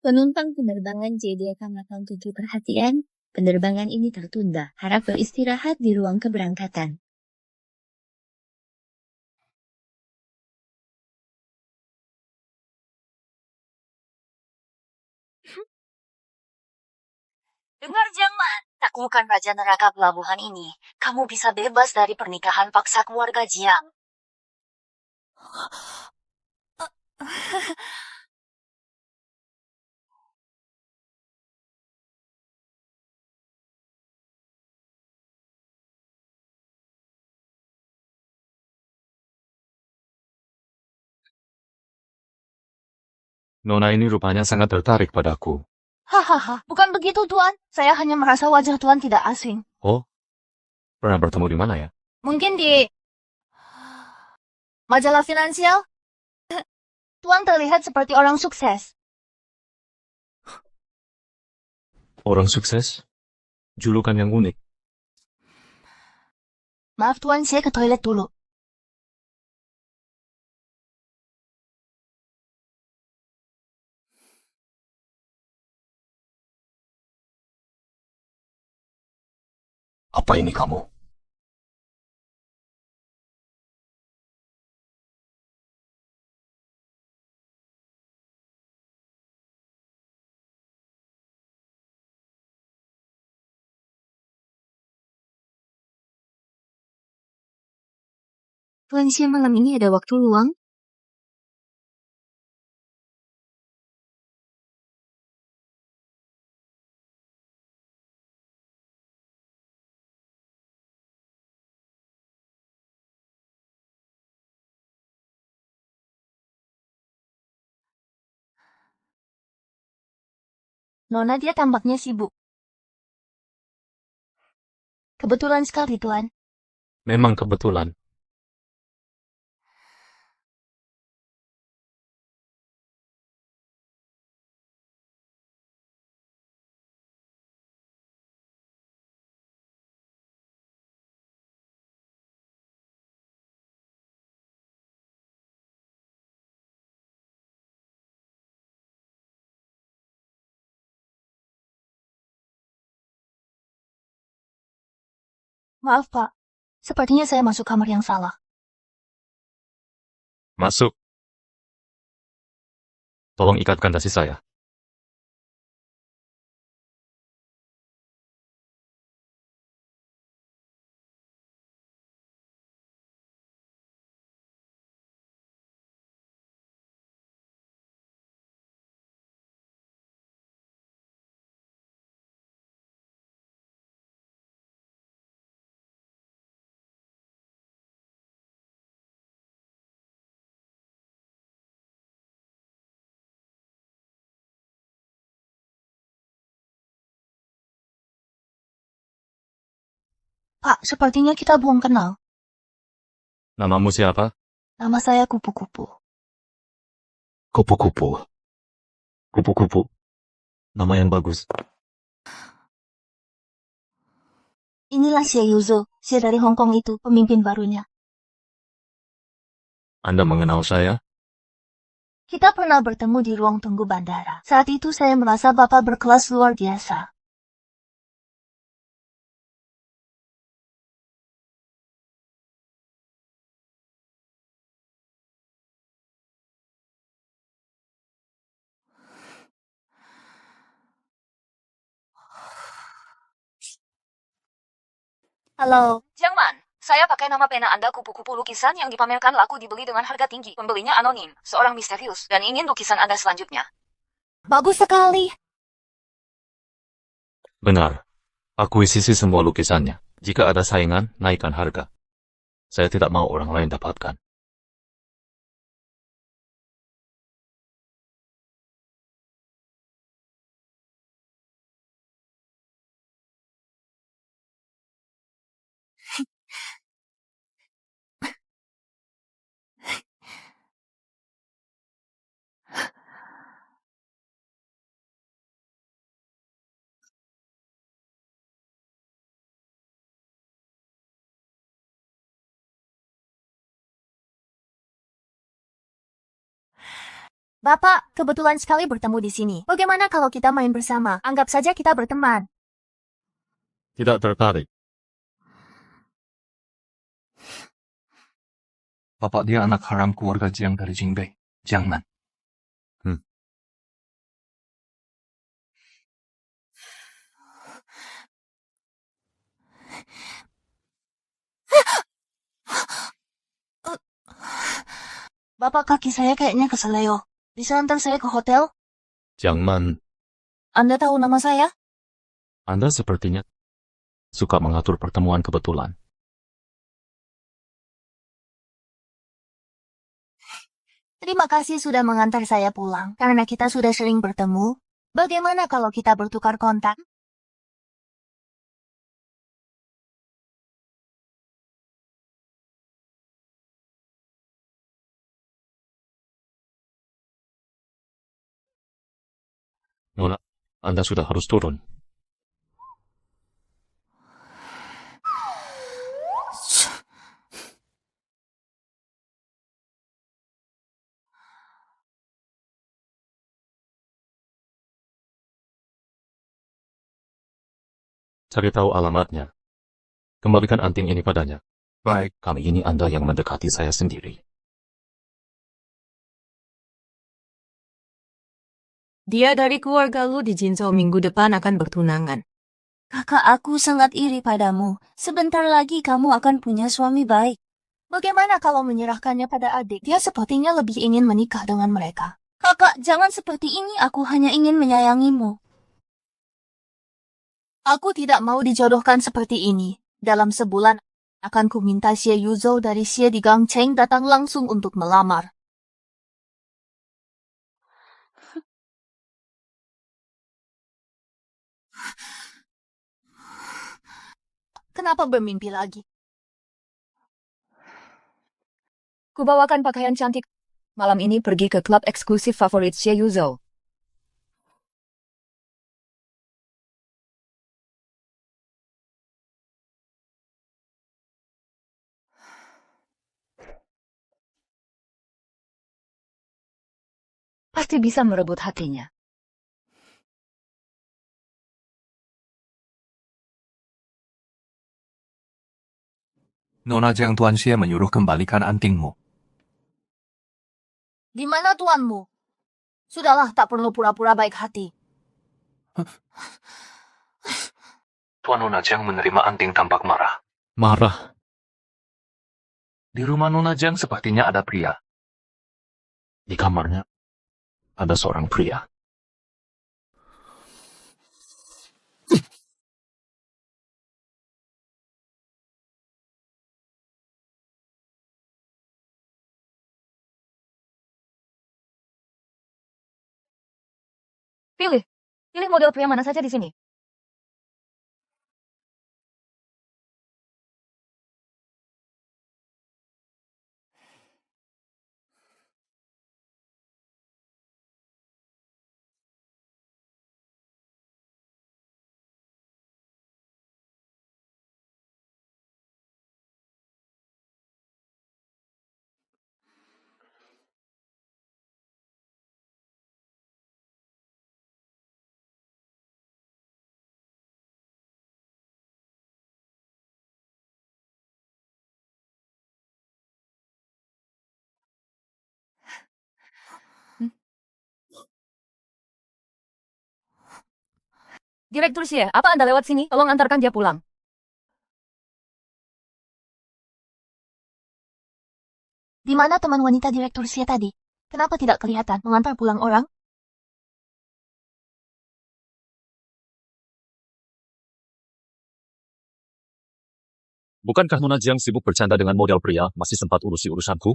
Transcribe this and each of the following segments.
Penumpang penerbangan JD887 perhatian, penerbangan ini tertunda. Harap beristirahat di ruang keberangkatan. Dengar jangan, taklukkan Raja Neraka pelabuhan ini. Kamu bisa bebas dari pernikahan paksa keluarga Jiang. Nona ini rupanya sangat tertarik padaku. Hahaha, bukan begitu Tuan. Saya hanya merasa wajah Tuan tidak asing. Oh, pernah bertemu di mana ya? Mungkin di majalah finansial. Tuan terlihat seperti orang sukses. Orang sukses? Julukan yang unik. Maaf Tuan, saya ke toilet dulu. Apa ini kamu? Tuan Xie malam ini ada waktu luang? Nona dia tampaknya sibuk. Kebetulan sekali Tuan. Memang kebetulan. Maaf Pak, sepertinya saya masuk kamar yang salah. Masuk. Tolong ikatkan dasi saya. Pak, sepertinya kita belum kenal. Namamu siapa? Nama saya Kupu-Kupu. Kupu-kupu. Kupu-kupu. Nama yang bagus. Inilah Xie Yuzo, Xie dari Hong Kong itu, pemimpin barunya. Anda mengenal saya? Kita pernah bertemu di ruang tunggu bandara. Saat itu saya merasa Bapak berkelas luar biasa. Halo. Jangan. Saya pakai nama pena Anda kupu-kupu lukisan yang dipamerkan laku dibeli dengan harga tinggi. Pembelinya anonim, seorang misterius, dan ingin lukisan Anda selanjutnya. Bagus sekali. Benar. Akuisisi semua lukisannya. Jika ada saingan, naikkan harga. Saya tidak mau orang lain dapatkan. Bapak, kebetulan sekali bertemu di sini. Bagaimana kalau kita main bersama? Anggap saja kita berteman. Tidak tertarik. Bapak dia anak haram keluarga Jiang dari Jingbei, Jiangnan. Bapak, kaki saya kayaknya keseleo. Bisa antar saya ke hotel? Jangan. Anda tahu nama saya? Anda sepertinya suka mengatur pertemuan kebetulan. Terima kasih sudah mengantar saya pulang. Karena kita sudah sering bertemu, bagaimana kalau kita bertukar kontak? Nona, Anda sudah harus turun. Cari tahu alamatnya. Kembalikan anting ini padanya. Baik, Kali ini Anda yang mendekati saya sendiri. Dia dari keluarga lu di Jinzhou minggu depan akan bertunangan. Kakak aku sangat iri padamu. Sebentar lagi kamu akan punya suami baik. Bagaimana kalau menyerahkannya pada adik? Dia sepertinya lebih ingin menikah dengan mereka. Kakak, jangan seperti ini. Aku hanya ingin menyayangimu. Aku tidak mau dijodohkan seperti ini. Dalam sebulan, akan ku minta Xie Yuzhou dari Xie di Gangcheng datang langsung untuk melamar. Kenapa bermimpi lagi? Kubawakan pakaian cantik. Malam ini pergi ke klub eksklusif favorit Xie Yuzhou. Pasti bisa merebut hatinya. Nona Jiang Tuan Xie menyuruh kembalikan antingmu. Di mana tuanmu? Sudahlah, tak perlu pura-pura baik hati. Tuan Nona Jiang menerima anting tampak marah. Marah. Di rumah Nona Jiang sepertinya ada pria. Di kamarnya ada seorang pria. Pilih. Pilih model pria mana saja di sini. Direktur Xie, apa Anda lewat sini? Tolong antarkan dia pulang. Di mana teman wanita direktur Xie tadi? Kenapa tidak kelihatan mengantar pulang orang? Bukankah Nona Jiang sibuk bercanda dengan model pria, masih sempat urusi urusanku?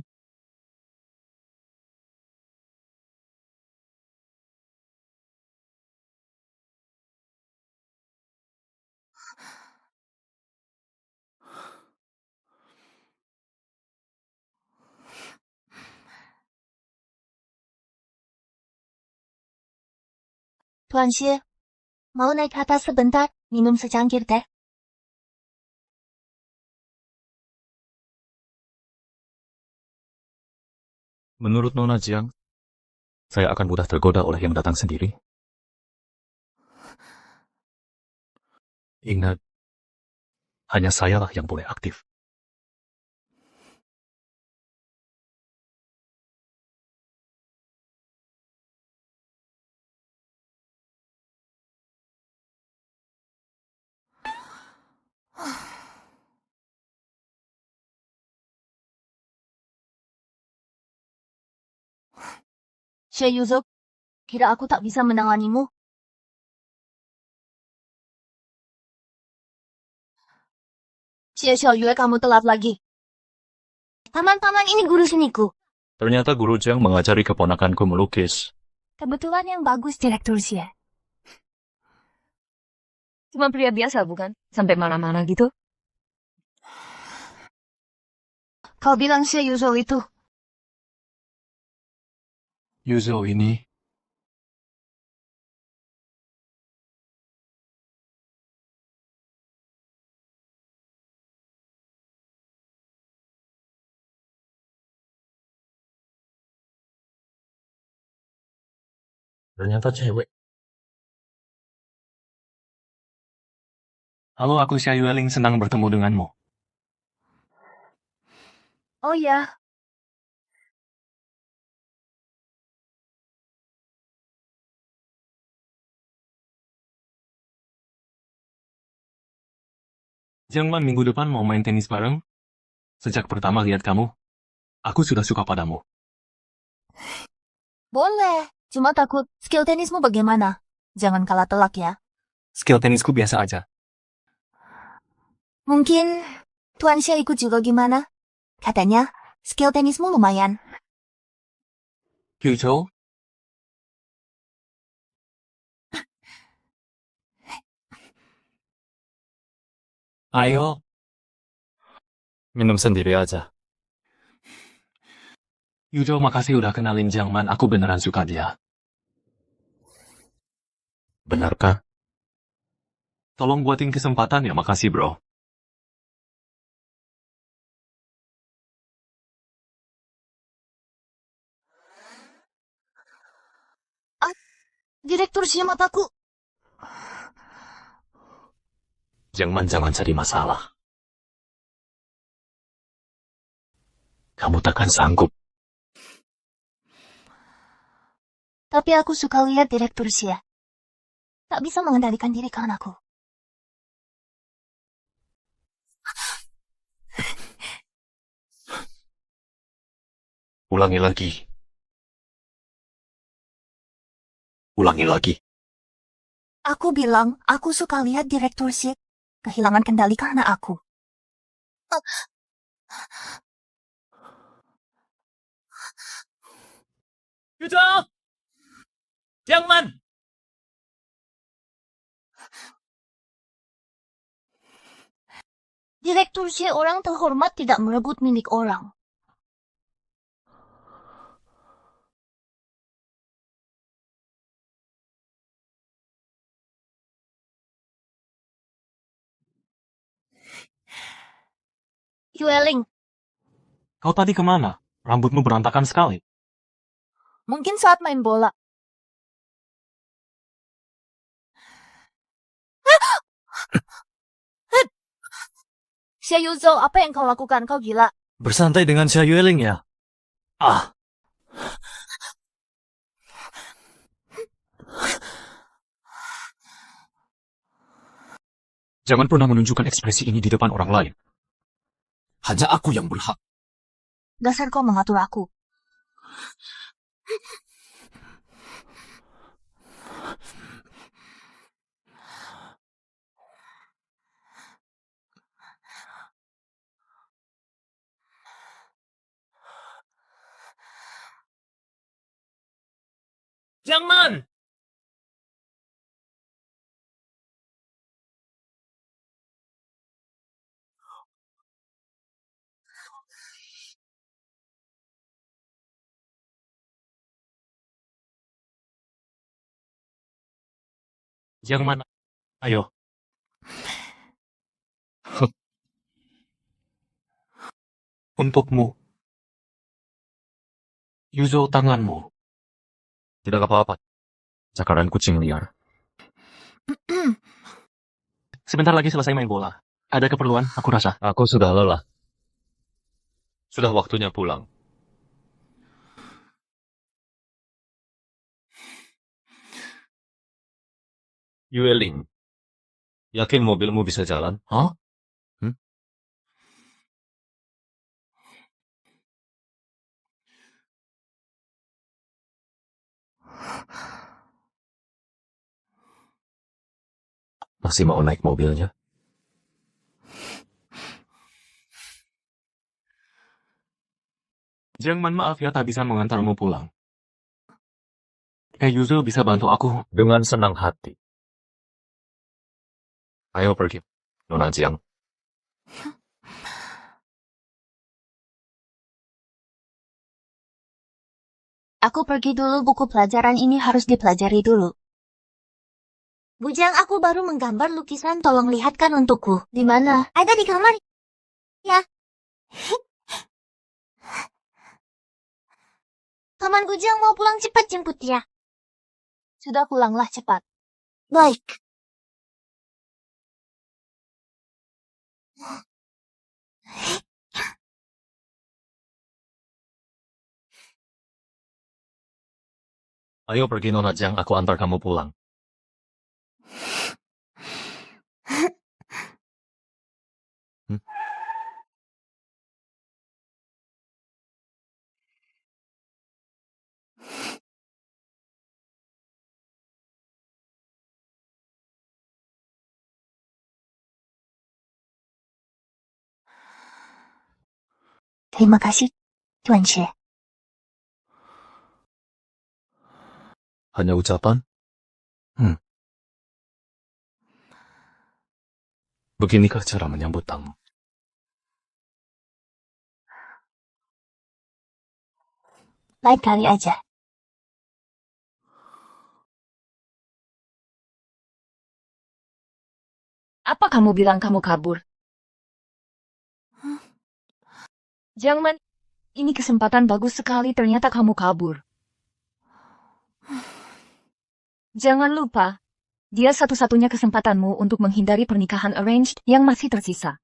Tuan Xie, mau naik ke atas sebentar, minum secangkir teh? Menurut Nona Jiang, Saya akan mudah tergoda oleh yang datang sendiri. Ingat, hanya sayalah yang boleh aktif. Xie Yuzou, kira aku tak bisa menanganimu? Xie Xiaoyue, kamu telat lagi. Paman-paman, ini guru seniku. Ternyata Guru Jiang mengajari keponakanku melukis. Kebetulan yang bagus, Direktur Xie. Cuma pria biasa, bukan? Sampai mana-mana gitu. Kau bilang Xie Yuzou itu. Yuzou ini, Ternyata cewek. halo, aku Xia Yueling, senang bertemu denganmu. Oh ya, Jangan minggu depan mau main tenis bareng? Sejak pertama lihat kamu, aku sudah suka padamu. boleh. Cuma takut skill tenismu bagaimana? Jangan kalah telak ya. Skill tenisku biasa aja. Mungkin Tuan Xie ikut juga gimana? Katanya skill tenismu lumayan. Yuzou, ayo. Minum sendiri aja. Yuzou, makasih udah kenalin Jiang Man, aku beneran suka dia. Benarkah? Tolong buatin kesempatan ya, makasih bro. Direktur Xie, mataku. Jangan cari masalah. Kamu takkan sanggup. Tapi aku suka lihat Direktur Xie. Tak bisa mengendalikan diri karena aku. Ulangi lagi. Ulangi lagi. Aku bilang aku suka lihat Direktur Xie kehilangan kendali karena aku. Yuzou! Jiang Man! Direktur Xie orang terhormat tidak merebut milik orang. Yueling, Kau tadi kemana? Rambutmu berantakan sekali. mungkin saat main bola. Xie Yuzou, apa yang kau lakukan? Kau gila. Bersantai dengan Xia Yueling ya? Ah! Jangan pernah menunjukkan ekspresi ini di depan orang lain. Hanya aku yang berhak. Dasar kau mengatur aku. Jiang Man! Jiang Man, ayo. Untukmu. Yuzou, tanganmu. Tidak apa-apa. Cakaran kucing liar. Sebentar lagi selesai main bola. Ada keperluan, aku rasa. Aku sudah lelah. Sudah waktunya pulang. Yueling, yakin mobilmu bisa jalan? Hah? Hmm? Masih mau naik mobilnya? Jangan maaf ya tak bisa mengantarmu pulang. Yuzu bisa bantu aku. Dengan senang hati. Ayo pergi, Nona Jiang. Aku pergi dulu, buku pelajaran ini harus dipelajari dulu. Bujang, aku baru menggambar lukisan, tolong lihatkan untukku. Di mana? Ada di kamar. Ya. Paman Bujang mau pulang, cepat jemput ya. Sudah pulanglah cepat. Baik. Ayo pergi Nona Jiang, aku antar kamu pulang. Hmm? Terima kasih, Tuan Shi. Hanya ucapan? Beginikah cara menyambut tamu? Lain kali aja. Apa kamu bilang kamu kabur? Jangan, ini kesempatan bagus sekali, ternyata kamu kabur. Jangan lupa, dia satu-satunya kesempatanmu untuk menghindari pernikahan arranged yang masih tersisa.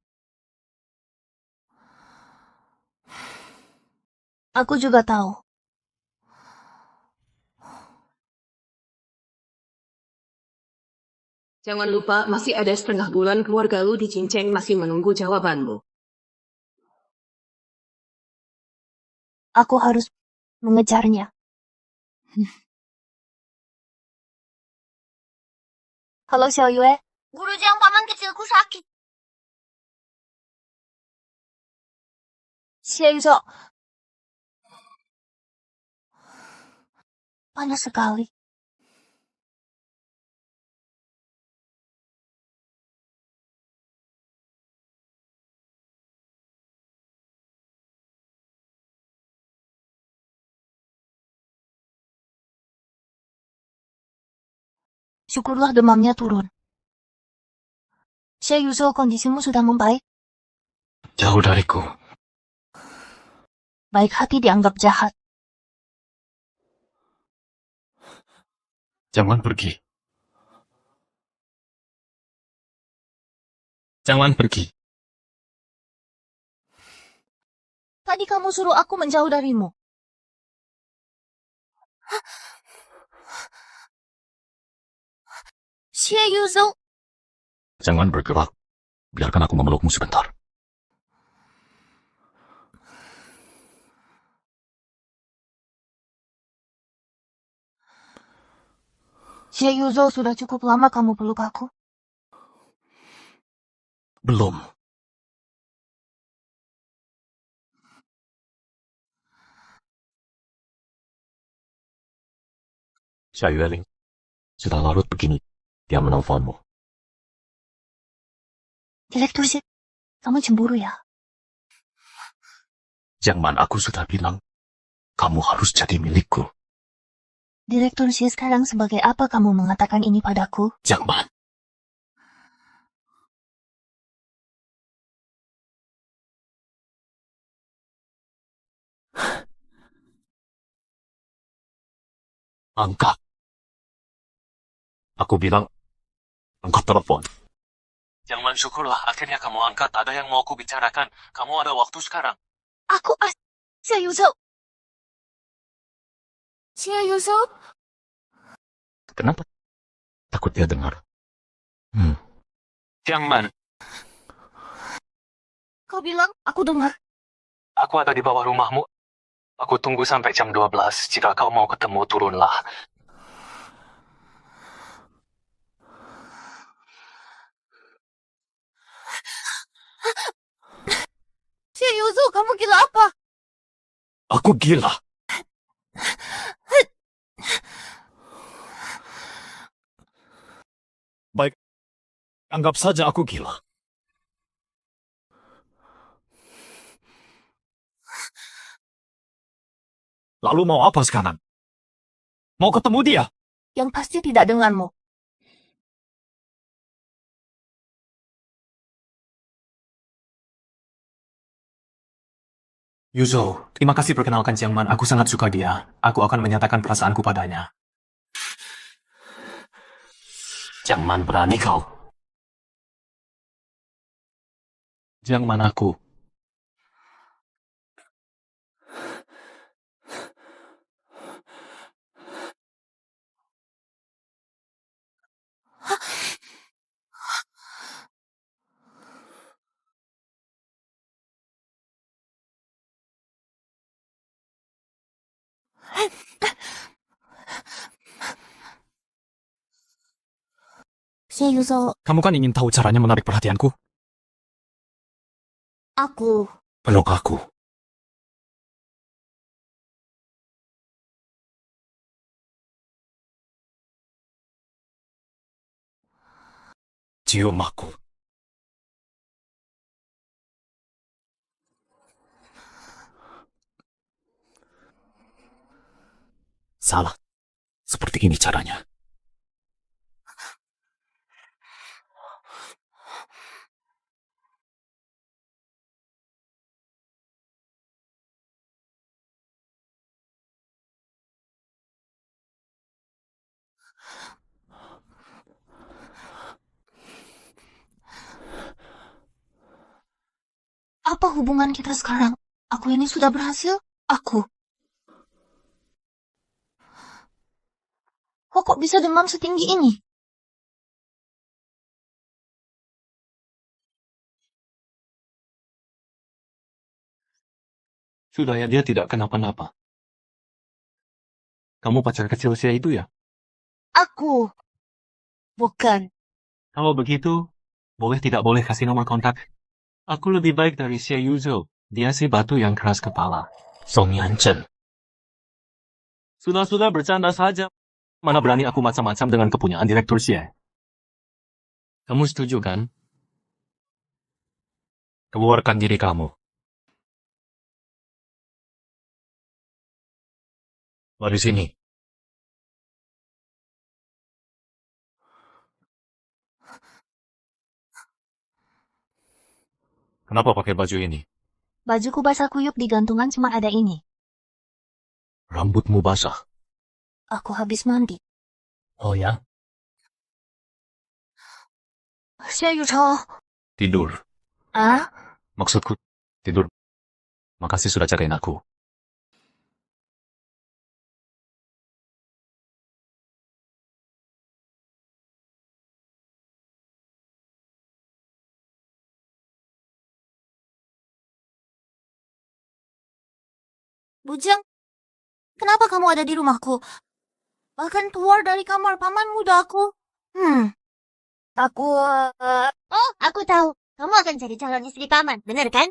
Aku juga tahu. Jangan lupa, masih ada setengah bulan keluarga lu di Cinceng masih menunggu jawabanmu. Aku harus mengejarnya. Halo, Xiao Yue. Guru Jiang, paman kecilku sakit. Xiao Yue. Panas sekali. Syukurlah demamnya turun. Xiao Yue, kondisimu sudah membaik. Jauh dariku. Baik hati dianggap jahat. Jangan pergi. Jangan pergi. Tadi kamu suruh aku menjauh darimu. Xiao Yue. Jangan bergerak. Biarkan aku memelukmu sebentar. Xiao Yue, sudah cukup lama kamu peluk aku. Belum. Xia Yueling, sudah larut begini. Dia menelponmu. Direktur Shi, kamu cemburu ya? Jangan, aku sudah bilang. Kamu harus jadi milikku. Direktur Shi, sekarang sebagai apa kamu mengatakan ini padaku? Jangan. Angkat. Aku bilang, angkat telepon. Jangan syukurlah, akhirnya kamu angkat. Ada yang mau aku bicarakan. Kamu ada waktu sekarang. Aku Xie Yuzo. Xie Yuzo? Kenapa? Takut dia dengar. Jiangman, Kau bilang aku dengar. aku ada di bawah rumahmu. Aku tunggu sampai jam 12. Jika kau mau ketemu, turunlah. Xie Yuzo, kamu gila apa? Aku gila. Baik, anggap saja aku gila. Lalu mau apa sekarang? Mau ketemu dia? Yang pasti tidak denganmu. Yuzo, terima kasih perkenalkan Jiangman. Aku sangat suka dia. Aku akan menyatakan perasaanku padanya. Jangan berani kau. Jiangman aku. Xie Yuzo, Kamu kan ingin tahu caranya menarik perhatianku? aku. Peluk aku. Cium aku. Salah. Seperti ini caranya. Apa hubungan kita sekarang? Aku ini sudah berhasil? Aku. Kok bisa demam setinggi ini? Sudah ya, dia tidak kenapa-napa. Kamu pacar kecil Xie itu ya? Aku. Bukan. Kalau begitu, boleh tidak boleh kasih nomor kontak? Aku lebih baik dari Xie Yuzo. Dia si batu yang keras kepala. Song Yanchen. Sudah-sudah bercanda saja. Mana berani aku macam-macam dengan kepunyaan Direktur Xie. Kamu setuju kan? Keluarkan diri kamu. Mari sini. Kenapa pakai baju ini? Bajuku basah kuyup di gantungan cuma ada ini. Rambutmu basah. Aku habis mandi. Oh ya? Xie Yuzo. Tidur. Ah? Maksudku, tidur. Makasih sudah jagain aku. Bujang, kenapa kamu ada di rumahku? Bahkan keluar dari kamar paman muda aku. Aku... Oh, aku tahu. Kamu akan jadi calon istri paman, benar kan?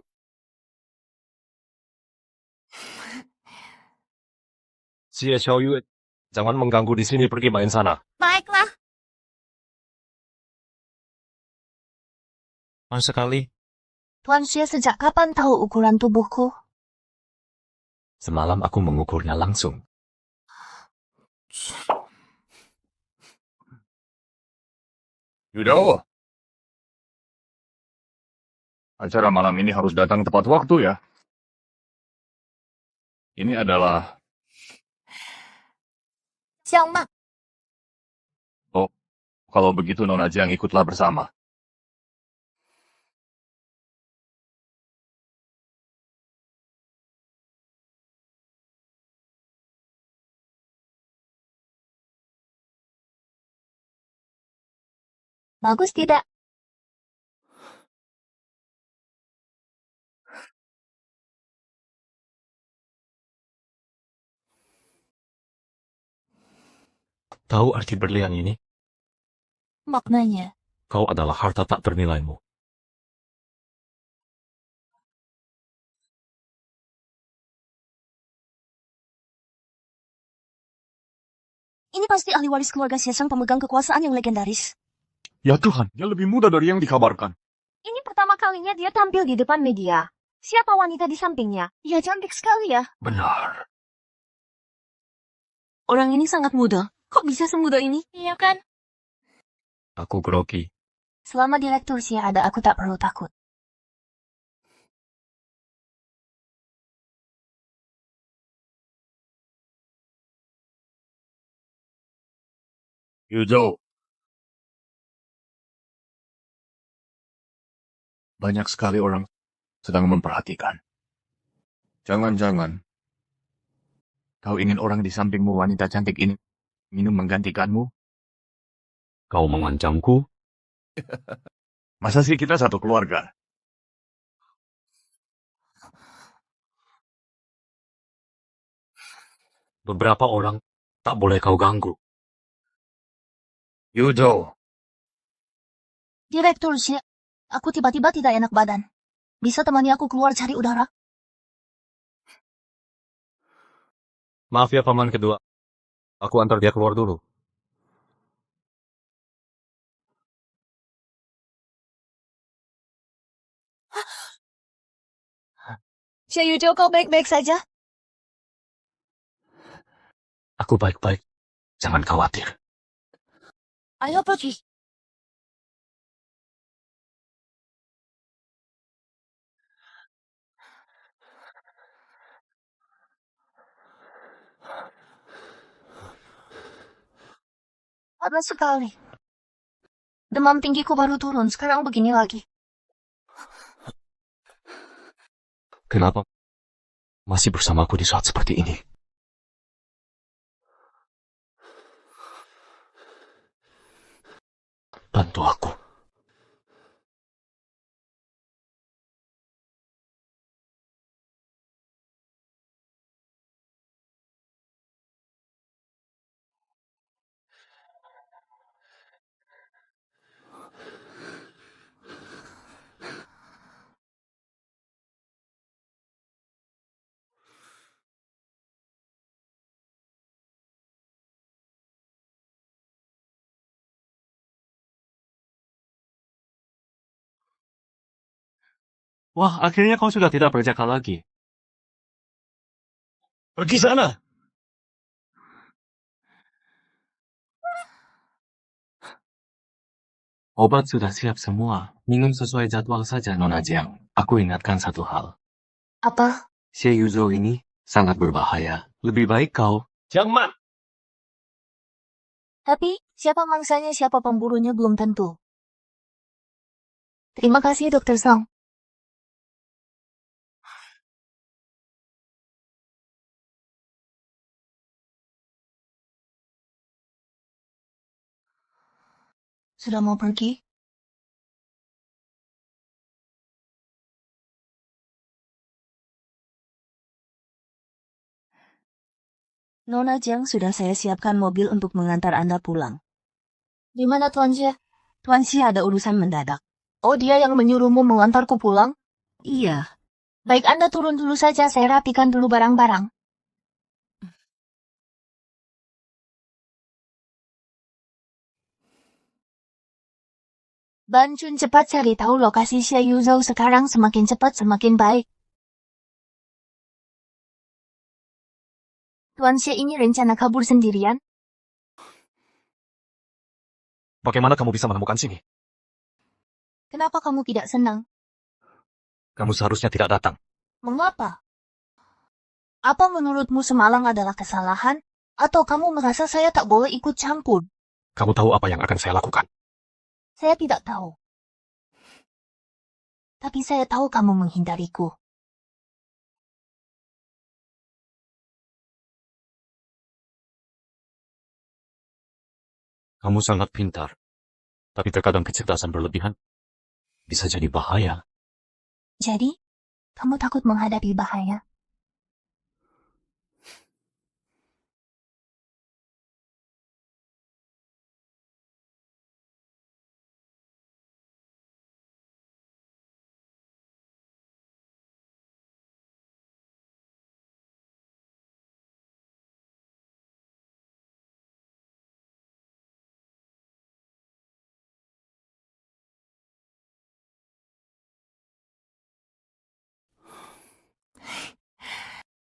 Xie Xiaoyu, jangan mengganggu di sini, pergi main sana. Baiklah. Sekali. Tuan Xie sejak kapan tahu ukuran tubuhku? Semalam aku mengukurnya langsung. Yudo, acara malam ini harus datang tepat waktu ya. Ini adalah Xiang Ma. Kalau begitu Nona Jiang ikutlah bersama. Bagus tidak? Tahu arti berlian ini? Maknanya. Kau adalah harta tak ternilaimu. Ini pasti ahli waris keluarga Xiesang pemegang kekuasaan yang legendaris. Ya Tuhan, dia lebih muda dari yang dikabarkan. Ini pertama kalinya dia tampil di depan media. Siapa wanita di sampingnya? Ya cantik sekali ya. Benar. Orang ini sangat muda. Kok bisa semudah ini? Iya kan? Aku grogi. Selama Direktur Xia ada, aku tak perlu takut. Yuzhou. Banyak sekali orang sedang memperhatikan. Jangan-jangan kau ingin orang di sampingmu wanita cantik ini minum menggantikanmu? Kau mengancamku? Masa sih kita satu keluarga? Beberapa orang tak boleh kau ganggu. Yuzhou. Direktur Xia, aku tiba-tiba tidak enak badan. Bisa temani aku keluar cari udara? Maaf ya paman kedua. Aku antar dia keluar dulu. Xia Yuzhou, kau baik-baik saja? Aku baik-baik. Jangan khawatir. Ayo pergi. Panas sekali. Demam tinggiku baru turun, sekarang begini lagi. Kenapa masih bersamaku di saat seperti ini? Bantu aku. Wah, akhirnya kau sudah tidak berjaga lagi. Pergi sana! Obat sudah siap semua. Minum sesuai jadwal saja, Nona Jiang. Aku ingatkan satu hal. Apa? Xie Yuzhou ini sangat berbahaya. Lebih baik kau. Jangan! Tapi, siapa mangsanya, siapa pemburunya belum tentu. Terima kasih, Dr. Song. Sudah mau pergi? Nona Jiang, sudah saya siapkan mobil untuk mengantar Anda pulang. Di mana Tuan Xia? Tuan Xia ada urusan mendadak. Oh, dia yang menyuruhmu mengantarku pulang? Iya. Baik, Anda turun dulu saja, saya rapikan dulu barang-barang. Ban Chun, cepat cari tahu lokasi Xia Yuzhou sekarang, semakin cepat semakin baik. Tuan Xia ini rencana kabur sendirian? Bagaimana kamu bisa menemukan sini? Kenapa kamu tidak senang? Kamu seharusnya tidak datang. Mengapa? Apa menurutmu semalam adalah kesalahan? Atau kamu merasa saya tak boleh ikut campur? Kamu tahu apa yang akan saya lakukan? Saya tidak tahu. Tapi saya tahu kamu menghindariku. Kamu sangat pintar. Tapi terkadang kecerdasan berlebihan bisa jadi bahaya. Jadi, kamu takut menghadapi bahaya?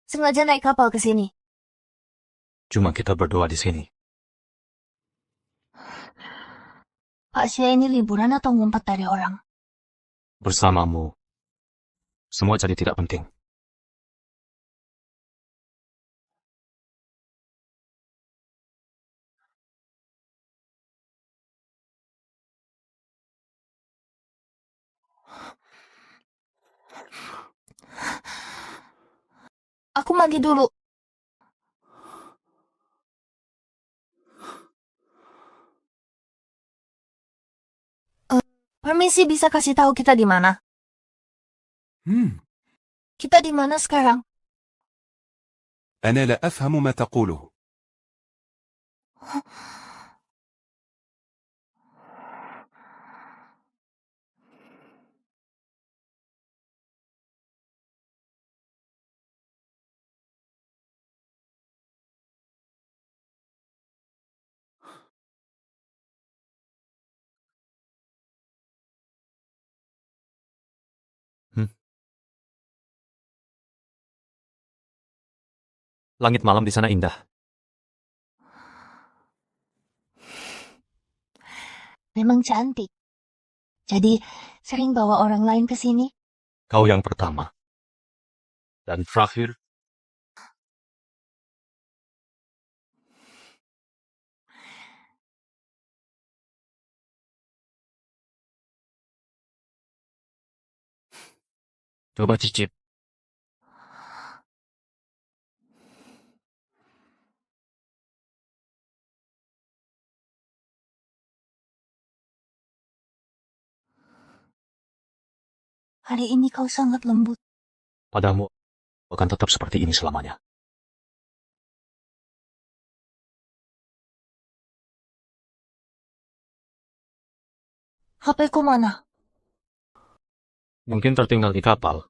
Sengaja naik kapal ke sini. Cuma kita berdoa di sini. Pak Xie ini liburan atau ngumpet dari orang? Bersamamu. Semua jadi tidak penting. Aku mandi dulu. Permisi, bisa kasih tahu kita di mana? Kita di mana sekarang? أنا لا أفهم ما تقوله. Langit malam di sana indah. Memang cantik. Jadi, sering bawa orang lain ke sini? Kau yang pertama. Dan terakhir, coba cicip. Hari ini kau sangat lembut. Padamu akan tetap seperti ini selamanya. HP-ku mana? Mungkin tertinggal di kapal.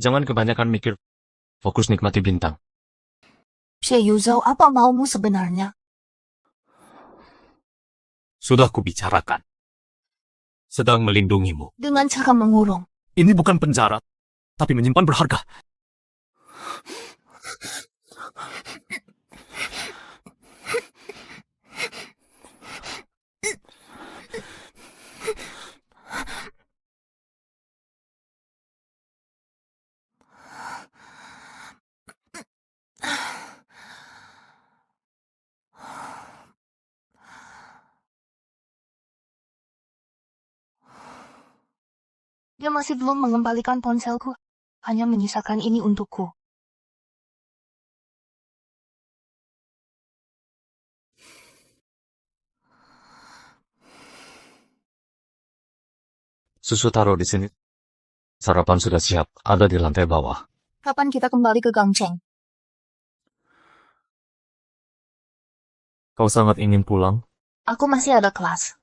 Jangan kebanyakan mikir. Fokus nikmati bintang. Xie Yuzhou, apa maumu sebenarnya? Sudah kubicarakan. Sedang melindungimu. Dengan cara mengurung. Ini bukan penjara, tapi menyimpan berharga. Dia masih belum mengembalikan ponselku. Hanya menyisakan ini untukku. Susu taruh di sini. Sarapan sudah siap, ada di lantai bawah. Kapan kita kembali ke Gangcheng? Kau sangat ingin pulang? Aku masih ada kelas.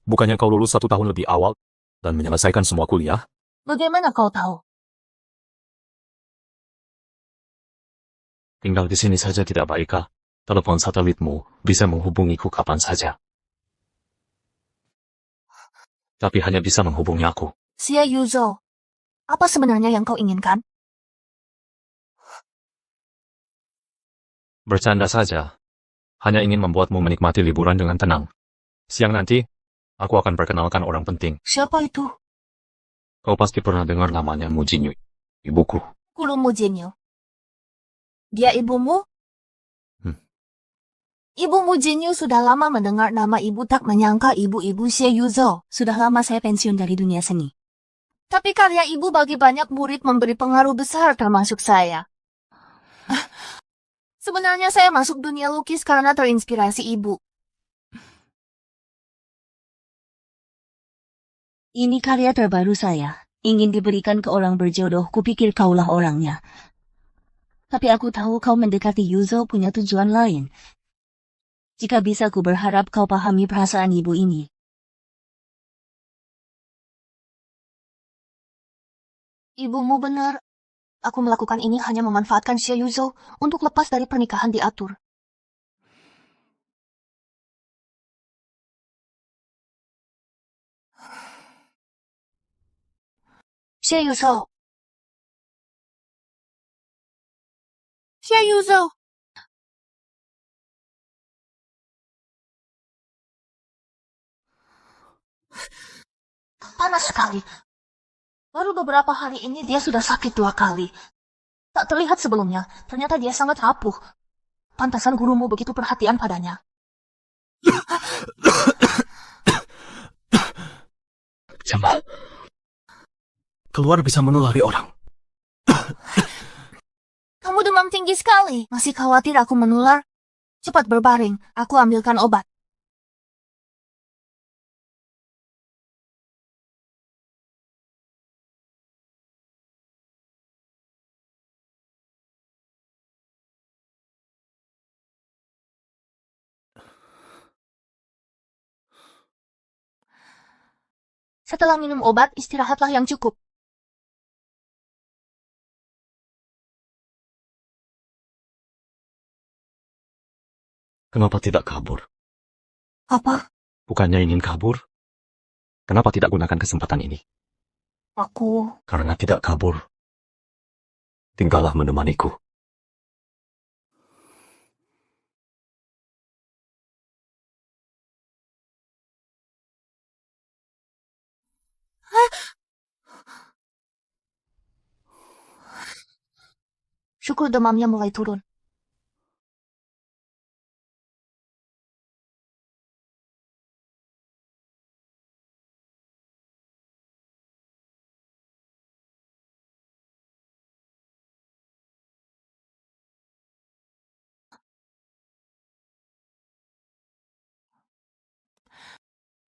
Bukannya kau lulus 1 tahun lebih awal dan menyelesaikan semua kuliah? Bagaimana kau tahu? Tinggal di sini saja tidak baik kah? Telepon satelitmu bisa menghubungiku kapan saja. Tapi hanya bisa menghubungi aku. Xie Yuzhou, apa sebenarnya yang kau inginkan? Bercanda saja. Hanya ingin membuatmu menikmati liburan dengan tenang. Siang nanti, aku akan perkenalkan orang penting. Siapa itu? Kau pasti pernah dengar namanya Mujinyu, ibuku. Guru Mujinyo. Dia ibumu? Ibumu Jinyu sudah lama mendengar nama ibu, tak menyangka ibu-ibu Xie Yuzo. Sudah lama saya pensiun dari dunia seni. Tapi karya ibu bagi banyak murid memberi pengaruh besar termasuk saya. Sebenarnya saya masuk dunia lukis karena terinspirasi ibu. Ini karya terbaru saya. Ingin diberikan ke orang berjodoh, kupikir kaulah orangnya. Tapi aku tahu kau mendekati Yuzo punya tujuan lain. Jika bisa, ku berharap kau pahami perasaan ibu ini. Ibumu benar. Aku melakukan ini hanya memanfaatkan Xie Yuzo untuk lepas dari pernikahan diatur. Xie Yuzo. Xie Yuzo. Panas sekali. Baru beberapa hari ini dia sudah sakit 2 kali. Tak terlihat sebelumnya, ternyata dia sangat rapuh. Pantasan gurumu begitu perhatian padanya. Jamal. Keluar bisa menulari orang. Kamu demam tinggi sekali. Masih khawatir aku menular? Cepat berbaring, aku ambilkan obat. Setelah minum obat, istirahatlah yang cukup. Kenapa tidak kabur? Apa? Bukannya ingin kabur? Kenapa tidak gunakan kesempatan ini? Aku... Karena tidak kabur. Tinggallah menemaniku. Syukur demamnya mulai turun.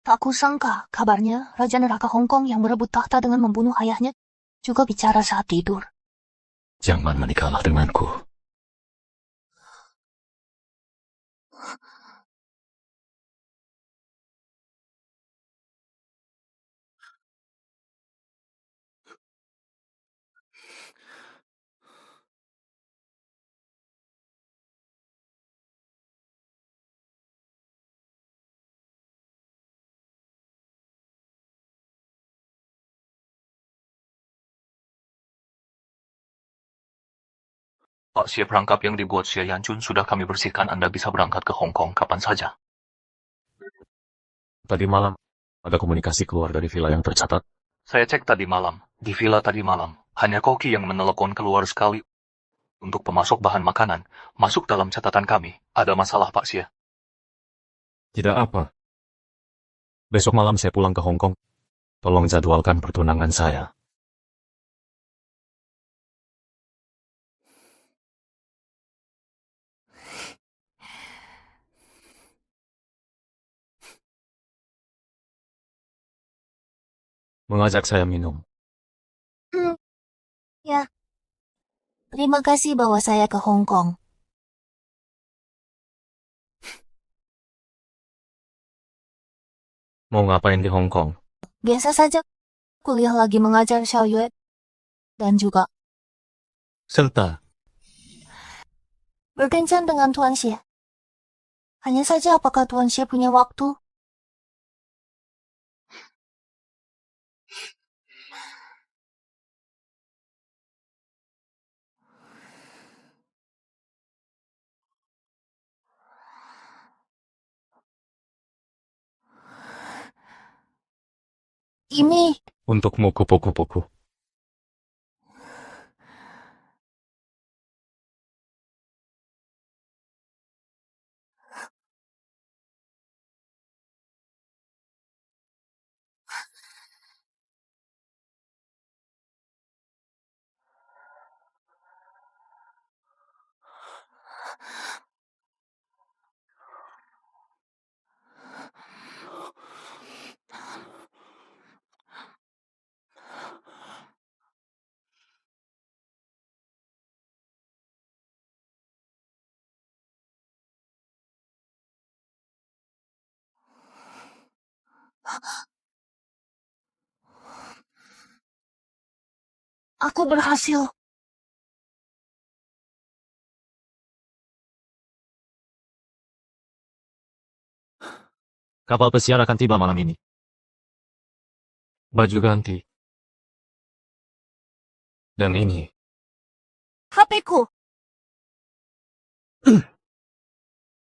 Tak kusangka, kabarnya Raja Neraka Hong Kong yang berebut tahta dengan membunuh ayahnya juga bicara saat tidur. Jangan menikahlah denganku. Pak Xie, perangkap yang dibuat Xie Yanjun sudah kami bersihkan. Anda bisa berangkat ke Hong Kong kapan saja. Tadi malam, ada komunikasi keluar dari villa yang tercatat. Saya cek tadi malam, di villa tadi malam, hanya Koki yang menelepon keluar sekali untuk pemasok bahan makanan. Masuk dalam catatan kami. Ada masalah, Pak Xie? Tidak apa. Besok malam saya pulang ke Hong Kong. Tolong jadwalkan pertunangan saya. Mengajak saya minum. Ya. Terima kasih bawa saya ke Hong Kong. Mau ngapain di Hong Kong? Biasa saja, kuliah lagi mengajar Xiao Yue. Dan juga Serta berkencan dengan Tuan Xie. Hanya saja apakah Tuan Xie punya waktu? Ini untukmu kupu-kupuku. Aku berhasil. Kapal pesiar akan tiba malam ini. Baju ganti. Dan ini. HP-ku.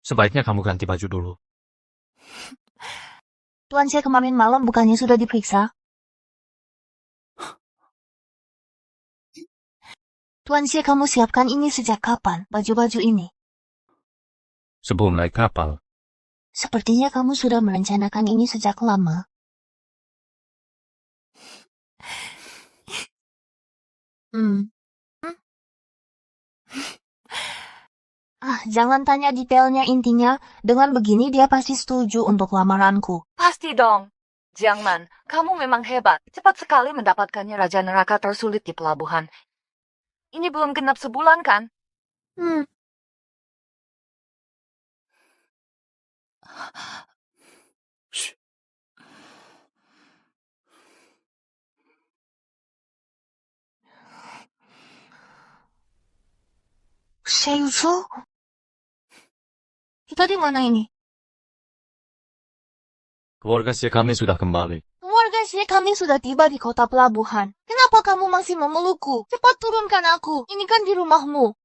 Sebaiknya kamu ganti baju dulu. Tuan Xie kemarin malam bukannya sudah diperiksa? Tuan Xie, kamu siapkan ini sejak kapan, baju-baju ini? Sebelum naik kapal. Sepertinya kamu sudah merencanakan ini sejak lama. Jangan tanya detailnya, intinya, dengan begini dia pasti setuju untuk lamaranku. Pasti dong. Jiangman, kamu memang hebat. Cepat sekali mendapatkannya Raja Neraka tersulit di pelabuhan. Ini belum genap sebulan kan? Seiyu? Kita di mana ini? Keluarga Xie kami sudah kembali. Keluarga Xie kami sudah tiba di kota pelabuhan. Kenapa kamu masih memelukku? Cepat turunkan aku. Ini kan di rumahmu.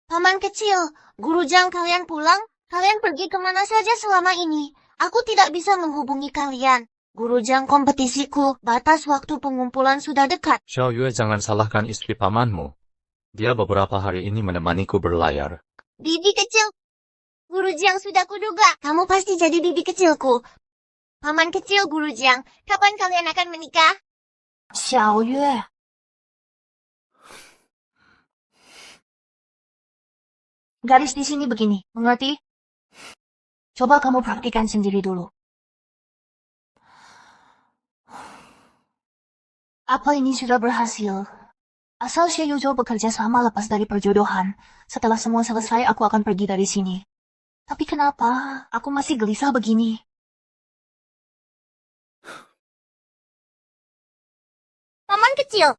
Paman kecil, Guru Jiang, kalian pulang? Kalian pergi kemana saja selama ini? Aku tidak bisa menghubungi kalian. Guru Jiang, kompetisiku, batas waktu pengumpulan sudah dekat. Xiao Yue, jangan salahkan istri pamanmu. Dia beberapa hari ini menemaniku berlayar. Bibi kecil. Guru Jiang, sudah kuduga. Kamu pasti jadi bibi kecilku. Paman kecil Guru Jiang, kapan kalian akan menikah? Xiao Yue. Garis di sini begini, mengerti? Coba kamu praktikan sendiri dulu. Apa ini sudah berhasil? Asal Xie Yuzhou bekerja sama lepas dari perjodohan. Setelah semua selesai, aku akan pergi dari sini. Tapi kenapa aku masih gelisah begini? Paman kecil.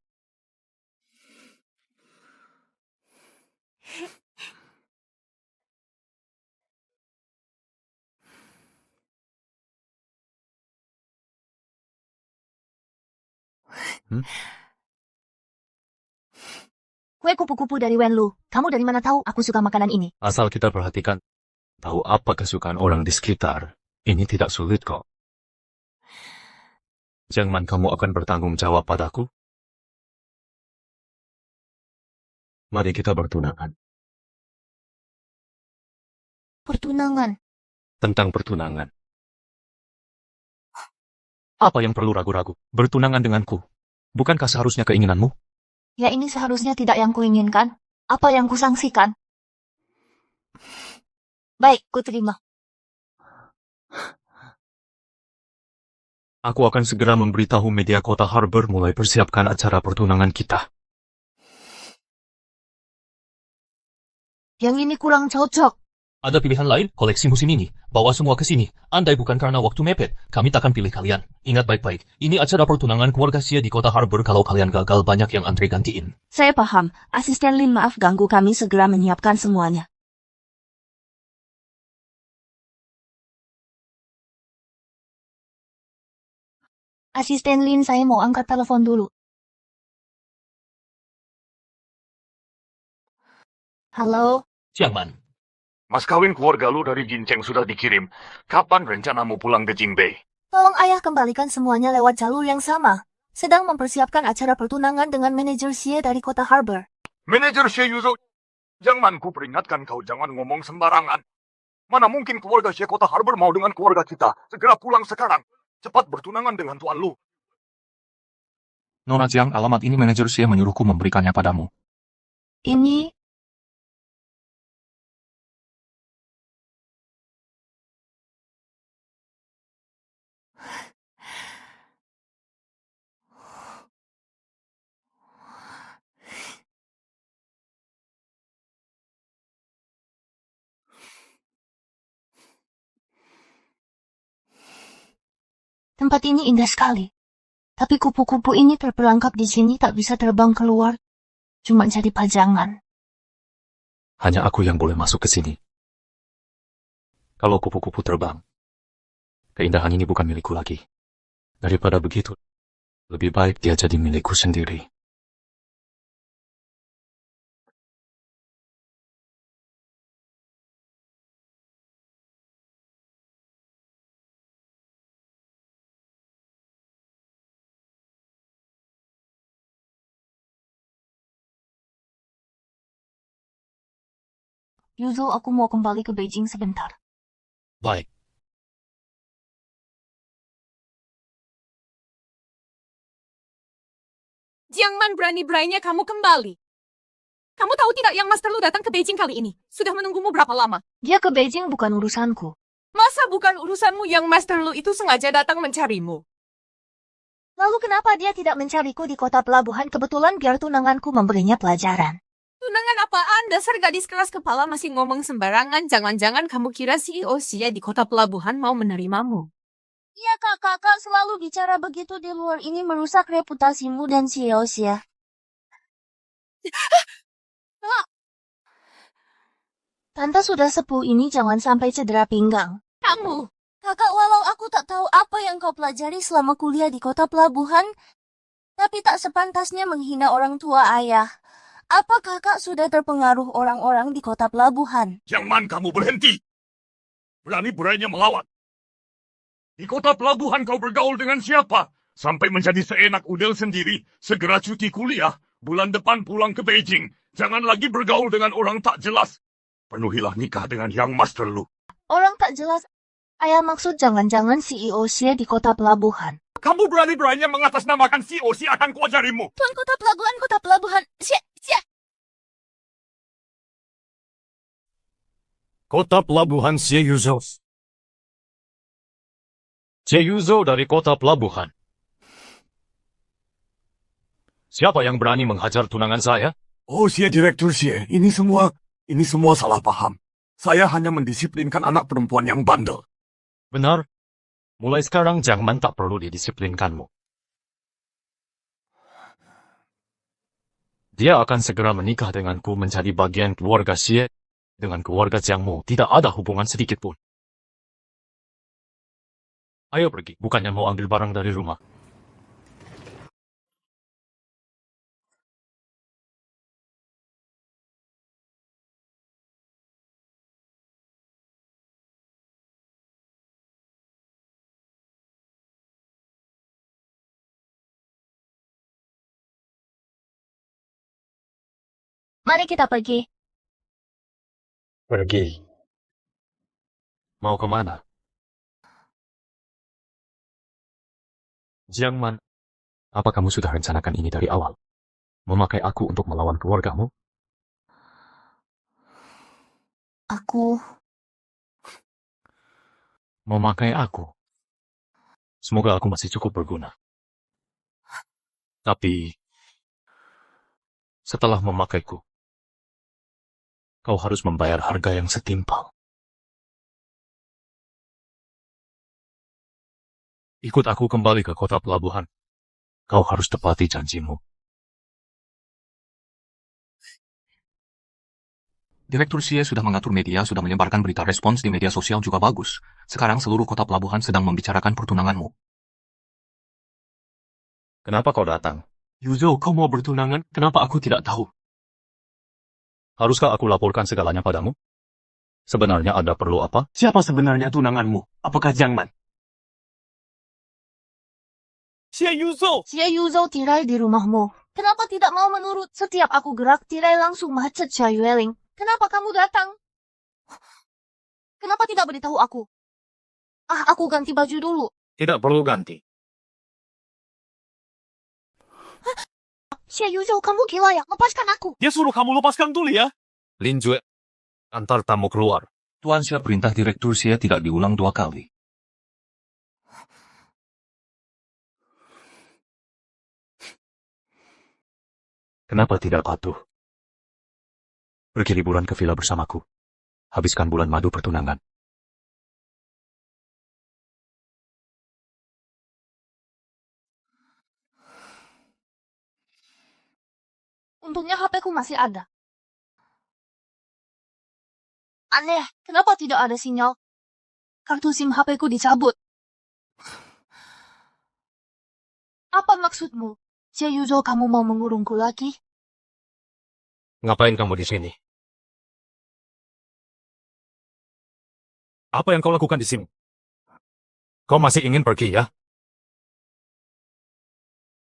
Kue kupu-kupu dari Wenlu. Kamu dari mana tahu aku suka makanan ini? Asal kita perhatikan, tahu apa kesukaan orang di sekitar. Ini tidak sulit kok. Jangan kamu akan bertanggung jawab padaku. Mari kita bertunangan. Pertunangan. Tentang pertunangan. Apa yang perlu ragu-ragu? Bertunangan denganku. Bukankah seharusnya keinginanmu? Ya, ini seharusnya tidak yang kuinginkan. Apa yang kusangsikan? Baik, kuterima. Aku akan segera memberitahu media kota Harbor mulai persiapkan acara pertunangan kita. Yang ini kurang cocok. Ada pilihan lain, koleksi musim ini. Bawa semua ke sini. Andai bukan karena waktu mepet, kami takkan pilih kalian. Ingat baik-baik, ini acara pertunangan keluarga Xie di kota Harbor. Kalau kalian gagal, banyak yang antri gantiin. Saya paham. Asisten Lin, maaf ganggu, kami segera menyiapkan semuanya. Asisten Lin, saya mau angkat telepon dulu. Halo? Jiangman, Mas kawin keluarga lu dari Jinceng sudah dikirim. Kapan rencanamu pulang ke Jingbei? Tolong ayah kembalikan semuanya lewat jalur yang sama. Sedang mempersiapkan acara pertunangan dengan manajer Xie dari kota Harbor. Manajer Xie Yuzhou, jangan ku peringatkan kau jangan ngomong sembarangan. Mana mungkin keluarga Xie kota Harbor mau dengan keluarga kita. Segera pulang sekarang. Cepat bertunangan dengan Tuan Lu. Nona Jiang, alamat ini manajer Xie menyuruhku memberikannya padamu. Ini Tempat ini indah sekali. Tapi kupu-kupu ini terperangkap di sini tak bisa terbang keluar. Cuma jadi pajangan. Hanya aku yang boleh masuk ke sini. Kalau kupu-kupu terbang, keindahan ini bukan milikku lagi. Daripada begitu, lebih baik dia jadi milikku sendiri. Yuzo, aku mau kembali ke Beijing sebentar. Baik. Jiangman, berani-beraninya kamu kembali. Kamu tahu tidak yang Master Lu datang ke Beijing kali ini? Sudah menunggumu berapa lama? Dia ke Beijing bukan urusanku. Masa bukan urusanmu yang Master Lu itu sengaja datang mencarimu? Lalu kenapa dia tidak mencariku di kota pelabuhan? Kebetulan biar tunanganku memberinya pelajaran. Tunangan apaan? Dasar gadis keras kepala masih ngomong sembarangan. Jangan-jangan kamu kira CEO Xie di kota pelabuhan mau menerimamu. Iya kakak selalu bicara begitu di luar, ini merusak reputasimu dan CEO Xie. Tante sudah sepuh ini jangan sampai cedera pinggang. Kamu! Kakak, walau aku tak tahu apa yang kau pelajari selama kuliah di kota pelabuhan, tapi tak sepantasnya menghina orang tua ayah. Apa kakak sudah terpengaruh orang-orang di kota pelabuhan? Jangan kamu berhenti. Berani-beraninya melawan. Di kota pelabuhan kau bergaul dengan siapa? Sampai menjadi seenak udel sendiri. Segera cuti kuliah. Bulan depan pulang ke Beijing. Jangan lagi bergaul dengan orang tak jelas. Penuhilah nikah dengan Yang Master Lu. Orang tak jelas. Ayah maksud jangan-jangan CEO Xie di kota pelabuhan. Kamu berani-beraninya mengatasnamakan COC akan kuajarimu. Tuan kota pelabuhan. Xie. Kota pelabuhan Xie-Yuzo. Xie-Yuzo dari kota pelabuhan. Siapa yang berani menghajar tunangan saya? Oh, Xie Direktur Xie, ini semua salah paham. Saya hanya mendisiplinkan anak perempuan yang bandel. Benar. Mulai sekarang Jiangman tak perlu didisiplinkanmu. Dia akan segera menikah denganku menjadi bagian keluarga Xie. Dengan keluarga Jiangmu tidak ada hubungan sedikit pun. Ayo pergi, bukannya mau ambil barang dari rumah. Mari kita pergi. Pergi. Mau kemana? Jiangman, apa kamu sudah rencanakan ini dari awal? Memakai aku untuk melawan keluargamu? Aku... Memakai aku? Semoga aku masih cukup berguna. Tapi, setelah memakaiku, kau harus membayar harga yang setimpal. Ikut aku kembali ke kota pelabuhan. Kau harus tepati janjimu. Direktur Xie sudah mengatur media, sudah menyebarkan berita respons di media sosial juga bagus. Sekarang seluruh kota pelabuhan sedang membicarakan pertunanganmu. Kenapa kau datang? Yuzo, kau mau bertunangan? Kenapa aku tidak tahu? Haruskah aku laporkan segalanya padamu? Sebenarnya ada perlu apa? Siapa sebenarnya tunanganmu? Apakah Jiangman? Xie Yuzo! Xie Yuzo tirai di rumahmu. Kenapa tidak mau menurut? Setiap aku gerak, tirai langsung macet Xia Yueling. Kenapa kamu datang? Kenapa tidak beritahu aku? Aku ganti baju dulu. Tidak perlu ganti. Xie Yuzo, kamu gila ya? Lepaskan aku. Dia suruh kamu lepaskan dulu ya. Lin Jue, antar tamu keluar. Tuan Xie, perintah Direktur Xie tidak diulang 2 kali. Kenapa tidak patuh? Pergi liburan ke villa bersamaku. Habiskan bulan madu pertunangan. Untungnya HP-ku masih ada. Aneh, kenapa tidak ada sinyal? Kartu SIM HP-ku dicabut. Apa maksudmu? Xie Yuzhou, kamu mau mengurungku lagi? Ngapain kamu di sini? Apa yang kau lakukan di sini? Kau masih ingin pergi ya?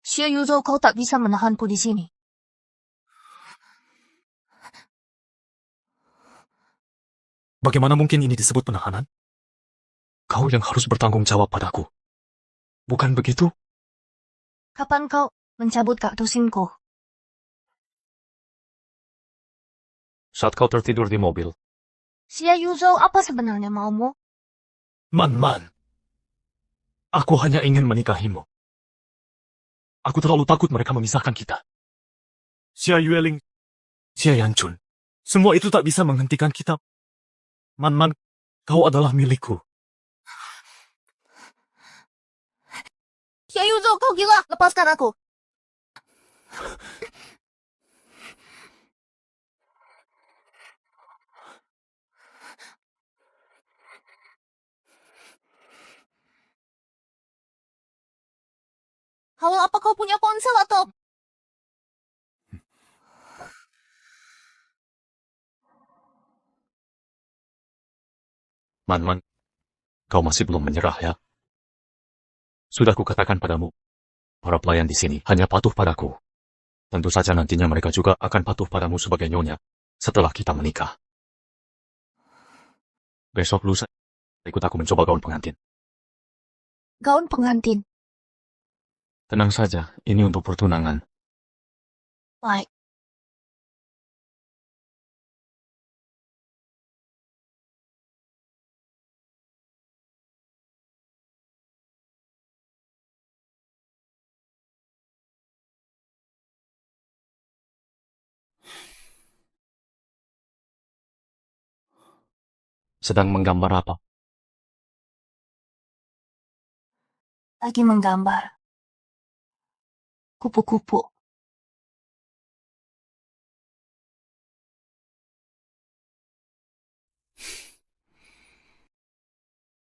Xie Yuzhou, kau tak bisa menahanku di sini. Bagaimana mungkin ini disebut penahanan? Kau yang harus bertanggung jawab padaku. Bukan begitu? Kapan kau mencabut kartu SIM-ku? Saat kau tertidur di mobil. Xie Yuzhou, apa sebenarnya maumu? Man. Aku hanya ingin menikahimu. Aku terlalu takut mereka memisahkan kita. Xia Yueling, Xia Yanchun. Semua itu tak bisa menghentikan kita. Man, kau adalah milikku. Xie Yuzhou, kau gila! Lepaskan aku! Halo, apa kau punya ponsel atau... Man, kau masih belum menyerah ya? Sudah kukatakan padamu, para pelayan di sini hanya patuh padaku. Tentu saja nantinya mereka juga akan patuh padamu sebagai nyonya setelah kita menikah. Besok lusa, ikut aku mencoba gaun pengantin. Gaun pengantin. Tenang saja, ini untuk pertunangan. Baik. Sedang menggambar apa? Lagi menggambar. Kupu-kupu.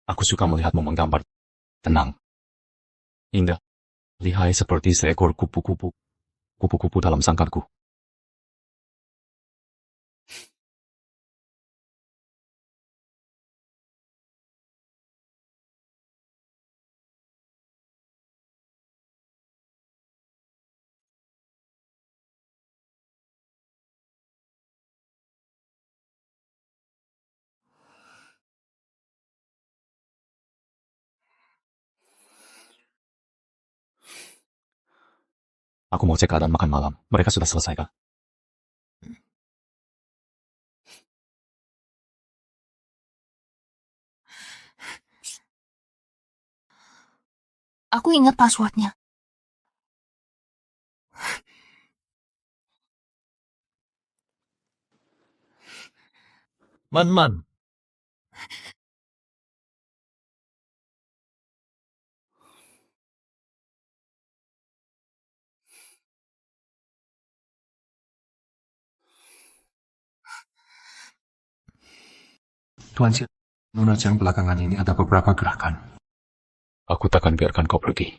Aku suka melihatmu menggambar. Tenang. Indah. Lihai seperti seekor kupu-kupu. Kupu-kupu dalam sangkarku. Aku mau cek keadaan makan malam. Mereka sudah selesai kah? Aku ingat passwordnya. Man. Tuan Xie, Nona Chang belakangan ini ada beberapa gerakan. Aku takkan biarkan kau pergi.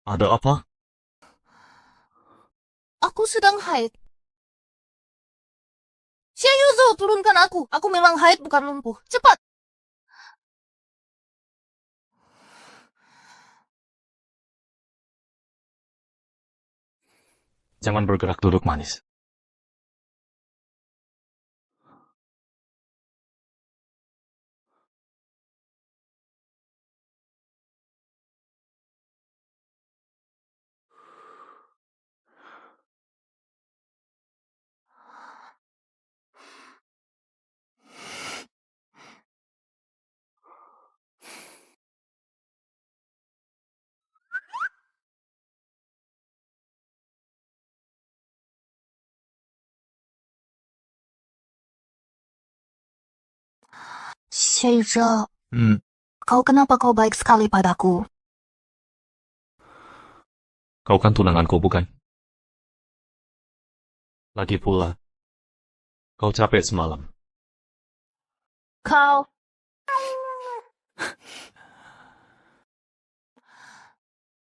Ada apa? Aku sedang haid. Xie Yuzhou, turunkan aku. Aku memang haid, bukan lumpuh. Cepat! Jangan bergerak, duduk manis. Xie Kau kenapa kau baik sekali padaku? Kau kan tunanganku, bukan? Lagi pula, kau capek semalam. Kau...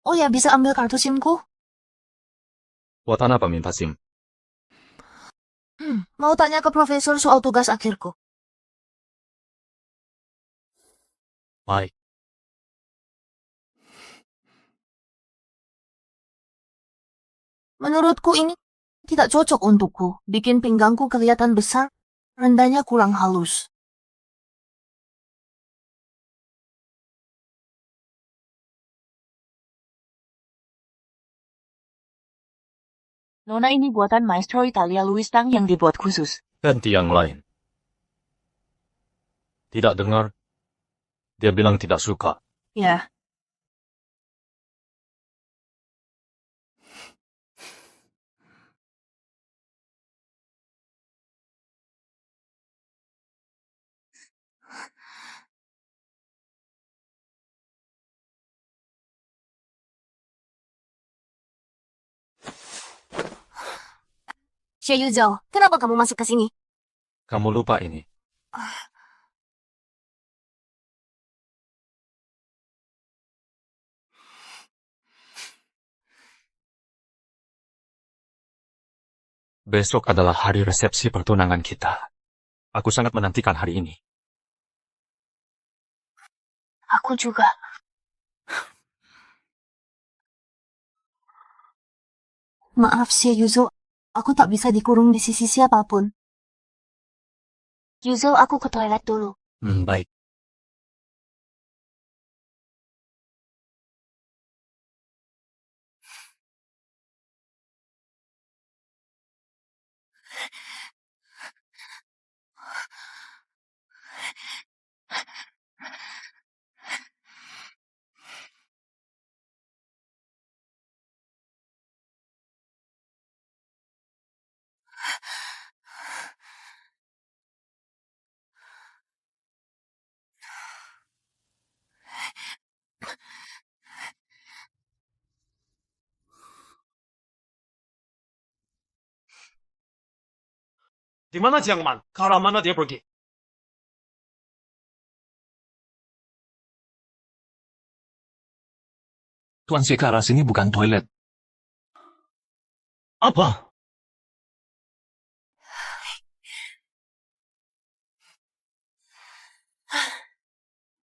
Oh ya, bisa ambil kartu SIM-ku? Buat apa minta SIM? Mau tanya ke profesor soal tugas akhirku. Baik. Menurutku ini tidak cocok untukku. Bikin pinggangku kelihatan besar, rendahnya kurang halus. Nona ini buatan Maestro Italia Louis Tang yang dibuat khusus. Ganti yang lain. Tidak dengar. Dia bilang tidak suka. Ya. Xie Yuzhou, kenapa kamu masuk ke sini? Kamu lupa ini. Besok adalah hari resepsi pertunangan kita. Aku sangat menantikan hari ini. Aku juga. Maaf, Xie Yuzhou. Aku tak bisa dikurung di sisi siapapun. Yuzhou, aku ke toilet dulu. Baik. Di mana Jiang Man? Ke arah mana dia pergi? Tuan Xie ke arah sini bukan toilet. Apa?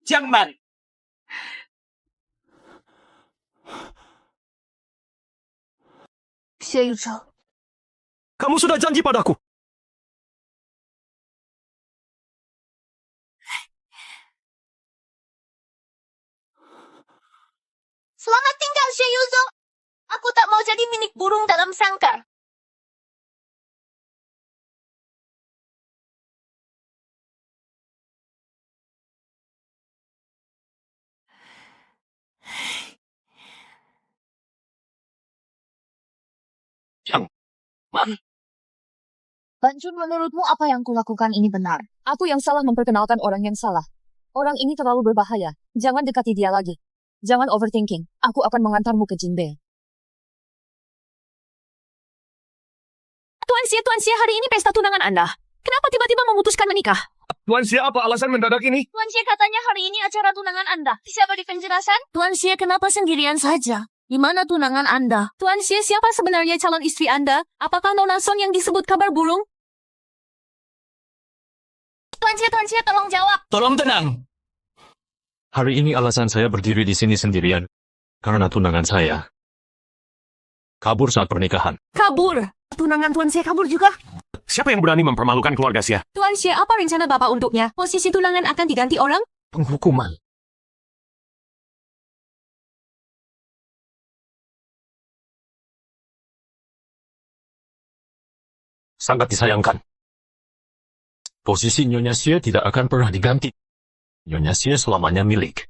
Jiang Man! Xie Yuzhou. Kamu sudah janji padaku. Selamat tinggal, Xie Yuzhou. Aku tak mau jadi minik burung dalam sangkar. Jiang Man. Banjur menurutmu apa yang kulakukan ini benar? Aku yang salah memperkenalkan orang yang salah. Orang ini terlalu berbahaya. Jangan dekati dia lagi. Jangan overthinking. Aku akan mengantarmu ke Jinbei. Tuan Xie, hari ini pesta tunangan Anda. Kenapa tiba-tiba memutuskan menikah? Tuan Xie, apa alasan mendadak ini? Tuan Xie katanya hari ini acara tunangan Anda. Bisa beri penjelasan? Tuan Xie, kenapa sendirian saja? Di mana tunangan Anda? Tuan Xie, siapa sebenarnya calon istri Anda? Apakah Nona Song yang disebut kabar burung? Tuan Xie, tolong jawab. Tolong tenang. Hari ini alasan saya berdiri di sini sendirian. Karena tunangan saya kabur saat pernikahan. Kabur. Tunangan Tuan Xie kabur juga. Siapa yang berani mempermalukan keluarga Xie? Tuan Xie, apa rencana Bapak untuknya? Posisi tunangan akan diganti orang? Penghukuman. Sangat disayangkan. Posisi Nyonya Xie tidak akan pernah diganti. Nyonya Xie selamanya milik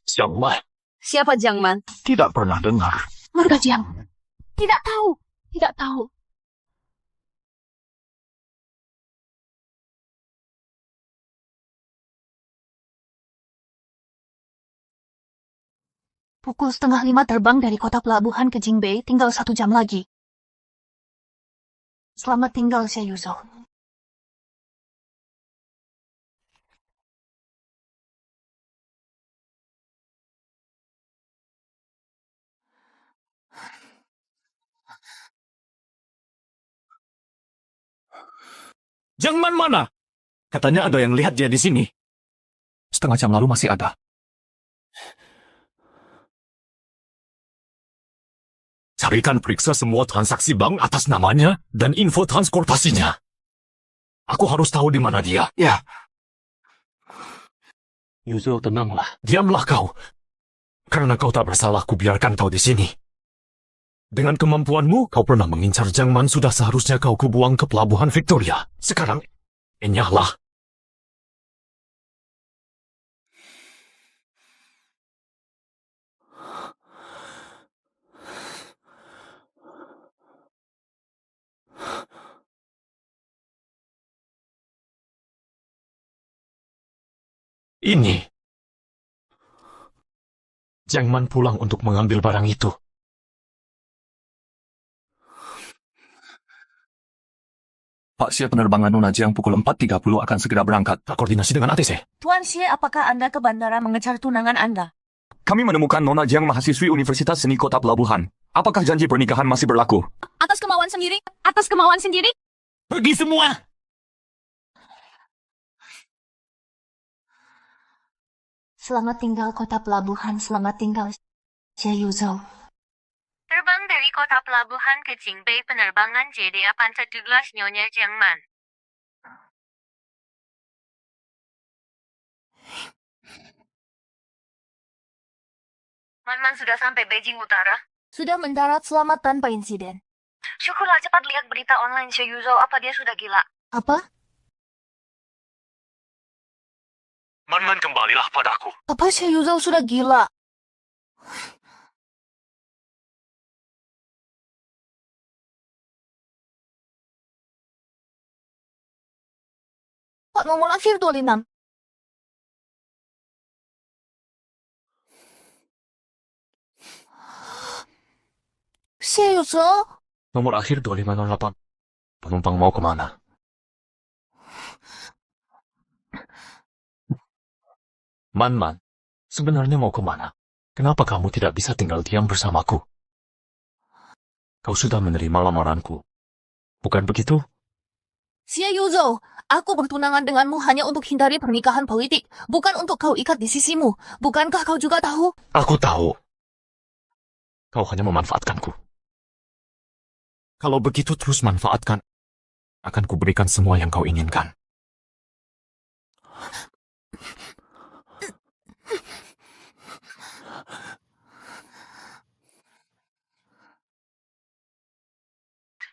Jiang Man. Siapa Jiang Man? Tidak pernah dengar. Marga Jiang. Tidak tahu. Pukul 4:30 terbang dari kota pelabuhan ke Jingbei, tinggal 1 jam lagi. Selamat tinggal, Xie Yuzhou. Jiang Man mana? Katanya ada yang lihat dia di sini. Setengah jam lalu masih ada. Carikan periksa semua transaksi bank atas namanya dan info transportasinya. Aku harus tahu di mana dia. Ya. Yuzhou, tenanglah. Diamlah kau. Karena kau tak bersalah, ku biarkan kau di sini. Dengan kemampuanmu, kau pernah mengincar Jiang Man, sudah seharusnya kau kubuang ke pelabuhan Victoria. Sekarang, enyahlah. Ini. Jiang Man pulang untuk mengambil barang itu. Pak Xie, penerbangan Nona Jiang pukul 4.30 akan segera berangkat. Tak koordinasi dengan ATC. Tuan Xie, apakah Anda ke bandara mengejar tunangan Anda? Kami menemukan Nona Jiang mahasiswi Universitas Seni Kota Pelabuhan. Apakah janji pernikahan masih berlaku? Atas kemauan sendiri? Atas kemauan sendiri? Pergi semua! Selamat tinggal kota pelabuhan, selamat tinggal Xie Yuzhou. Terbang dari kota pelabuhan ke Jingbei, penerbangan JDA Panta 12 Nyonya Jiang Man. Man sudah sampai Beijing Utara. Sudah mendarat selamat tanpa insiden. Syukurlah, cepat lihat berita online Xie Yuzhou, apa dia sudah gila. Apa? Man kembalilah padaku. Apa Xie Yuzhou sudah gila? Pak nomor akhir 26. Xie Yuzhou? Nomor akhir 2508. Penumpang mau kemana? Man, sebenarnya mau kemana? Kenapa kamu tidak bisa tinggal diam bersamaku? Kau sudah menerima lamaranku. Bukan begitu? Xie Yuzhou, aku bertunangan denganmu hanya untuk hindari pernikahan politik, bukan untuk kau ikat di sisimu. Bukankah kau juga tahu? Aku tahu. Kau hanya memanfaatkanku. Kalau begitu terus manfaatkan. Akan kuberikan semua yang kau inginkan.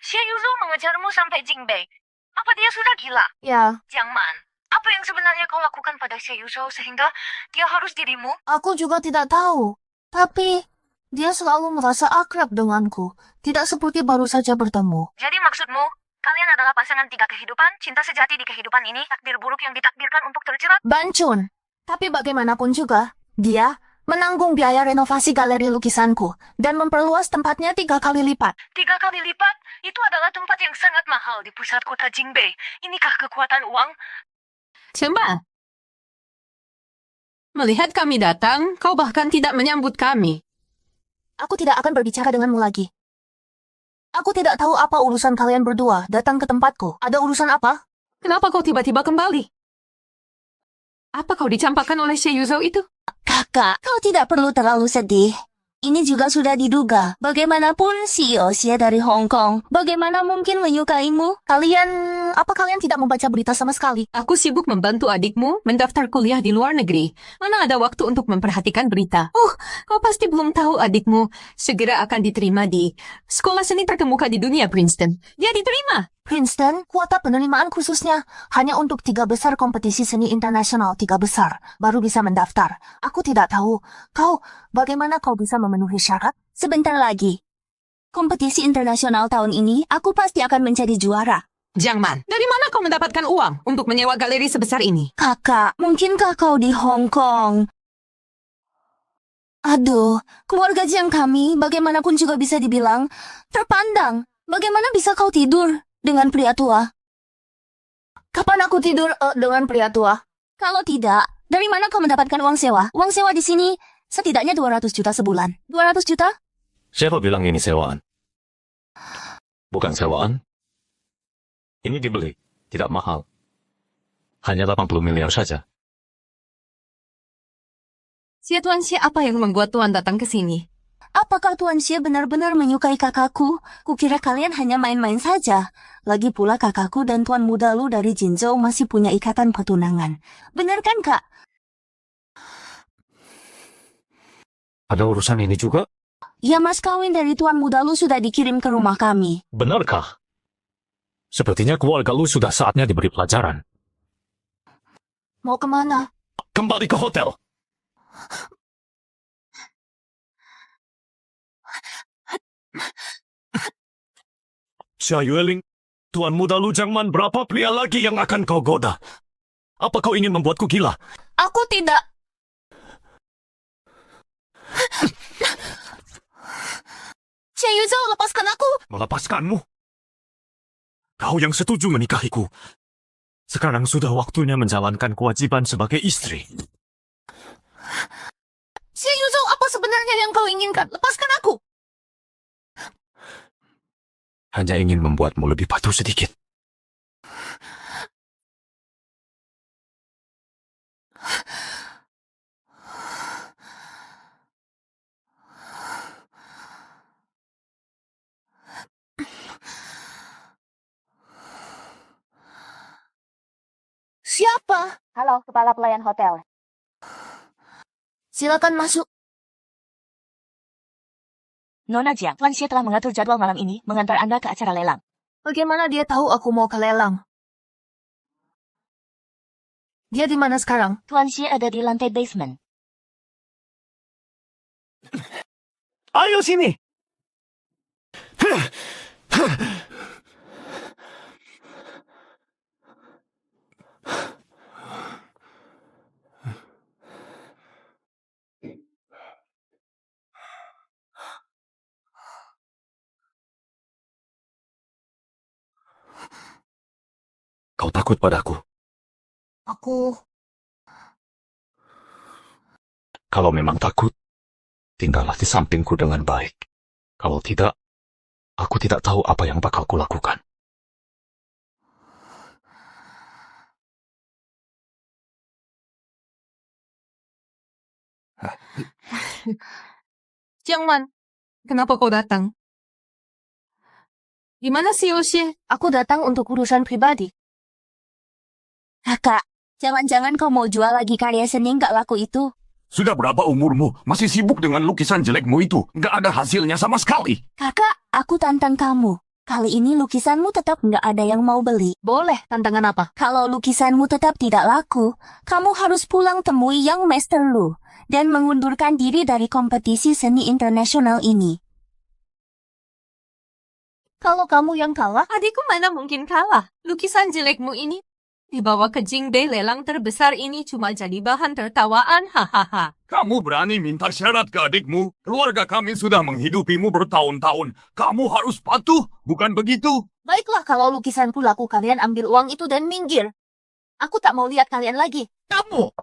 Xie Yuzhou mengejarmu sampai Jingbei. Apa dia sudah gila? Ya, Jiang Man, apa yang sebenarnya kau lakukan pada Xie Yuzhou sehingga dia harus dirimu? aku juga tidak tahu. Tapi, dia selalu merasa akrab denganku. Tidak seperti baru saja bertemu. Jadi maksudmu, kalian adalah pasangan 3 kehidupan, cinta sejati di kehidupan ini, takdir buruk yang ditakdirkan untuk terjerat? Bancun. Tapi bagaimanapun juga, dia menanggung biaya renovasi galeri lukisanku dan memperluas tempatnya 3 kali lipat. 3 kali lipat? Itu adalah tempat yang sangat mahal di pusat kota Jingbei. Inikah kekuatan uang? Coba. Melihat kami datang, kau bahkan tidak menyambut kami. Aku tidak akan berbicara denganmu lagi. Aku tidak tahu apa urusan kalian berdua datang ke tempatku. Ada urusan apa? Kenapa kau tiba-tiba kembali? Apa kau dicampakkan oleh Xie Yuzhou itu? Kakak, kau tidak perlu terlalu sedih. Ini juga sudah diduga. Bagaimanapun CEO Xie dari Hong Kong, bagaimana mungkin menyukaimu? Apa kalian tidak membaca berita sama sekali? Aku sibuk membantu adikmu mendaftar kuliah di luar negeri. Mana ada waktu untuk memperhatikan berita. Kau pasti belum tahu adikmu segera akan diterima di sekolah seni terkemuka di dunia, Princeton. Dia diterima. Princeton, kuota penerimaan khususnya hanya untuk 3 besar kompetisi seni internasional 3 besar, baru bisa mendaftar. Aku tidak tahu. Bagaimana kau bisa memenuhi syarat? Sebentar lagi. Kompetisi internasional tahun ini, aku pasti akan menjadi juara. Jiang Man, dari mana kau mendapatkan uang untuk menyewa galeri sebesar ini? Kakak, mungkinkah kau di Hong Kong Aduh, keluarga Jiang kami bagaimanapun juga bisa dibilang terpandang. Bagaimana bisa kau tidur dengan pria tua? Kapan aku tidur dengan pria tua? Kalau tidak, dari mana kau mendapatkan uang sewa? Uang sewa di sini setidaknya 200 juta sebulan. 200 juta? Siapa bilang ini sewaan? Bukan sewaan. Ini dibeli, tidak mahal. Hanya 80 miliar saja. Tuan Xie, apa yang membuat Tuan datang ke sini? Apakah Tuan Xie benar-benar menyukai kakakku? Kukira kalian hanya main-main saja. Lagi pula kakakku dan Tuan Muda Lu dari Jinzhou masih punya ikatan pertunangan. Benar kan, Kak? Ada urusan ini juga? Ya, mas kawin dari Tuan Muda Lu sudah dikirim ke rumah kami. Benarkah? Sepertinya keluarga lu sudah saatnya diberi pelajaran. Mau kemana? Kembali ke hotel. Xia Yueling, Tuan Muda Lu Jiangman, berapa pria lagi yang akan kau goda? Apa kau ingin membuatku gila? Aku tidak. Xia Yuzhou, lepaskan aku. Melepaskanmu? Kau yang setuju menikahiku. Sekarang sudah waktunya menjalankan kewajiban sebagai istri. Xia Yuzhou, apa sebenarnya yang kau inginkan? Lepaskan aku. Hanya ingin membuatmu lebih patuh sedikit. Siapa? Halo, kepala pelayan hotel. Silakan masuk. Nona Jiang, Tuan Xie telah mengatur jadwal malam ini mengantar Anda ke acara lelang. Bagaimana dia tahu aku mau ke lelang? Dia di mana sekarang? Tuan Xie ada di lantai basement. Ayo sini! Kau takut padaku? Aku... Kalau memang takut, tinggallah di sampingku dengan baik. Kalau tidak, aku tidak tahu apa yang bakal kulakukan. Jiangman, kenapa kau datang? Di mana si Xie? Aku datang untuk urusan pribadi. Kakak, jangan-jangan kau mau jual lagi karya seni nggak laku itu? Sudah berapa umurmu? Masih sibuk dengan lukisan jelekmu itu. Nggak ada hasilnya sama sekali. Kakak, aku tantang kamu. Kali ini lukisanmu tetap nggak ada yang mau beli. Boleh, tantangan apa? Kalau lukisanmu tetap tidak laku, kamu harus pulang temui Yang Master Lu dan mengundurkan diri dari kompetisi seni internasional ini. Kalau kamu yang kalah, Adikku mana mungkin kalah. Lukisan jelekmu ini dibawa ke Jingbei lelang terbesar ini cuma jadi bahan tertawaan, hahaha. Kamu berani minta syarat ke adikmu? Keluarga kami sudah menghidupimu bertahun-tahun. Kamu harus patuh, bukan begitu? baiklah kalau lukisanku laku kalian ambil uang itu dan minggir. Aku tak mau lihat kalian lagi. Kamu!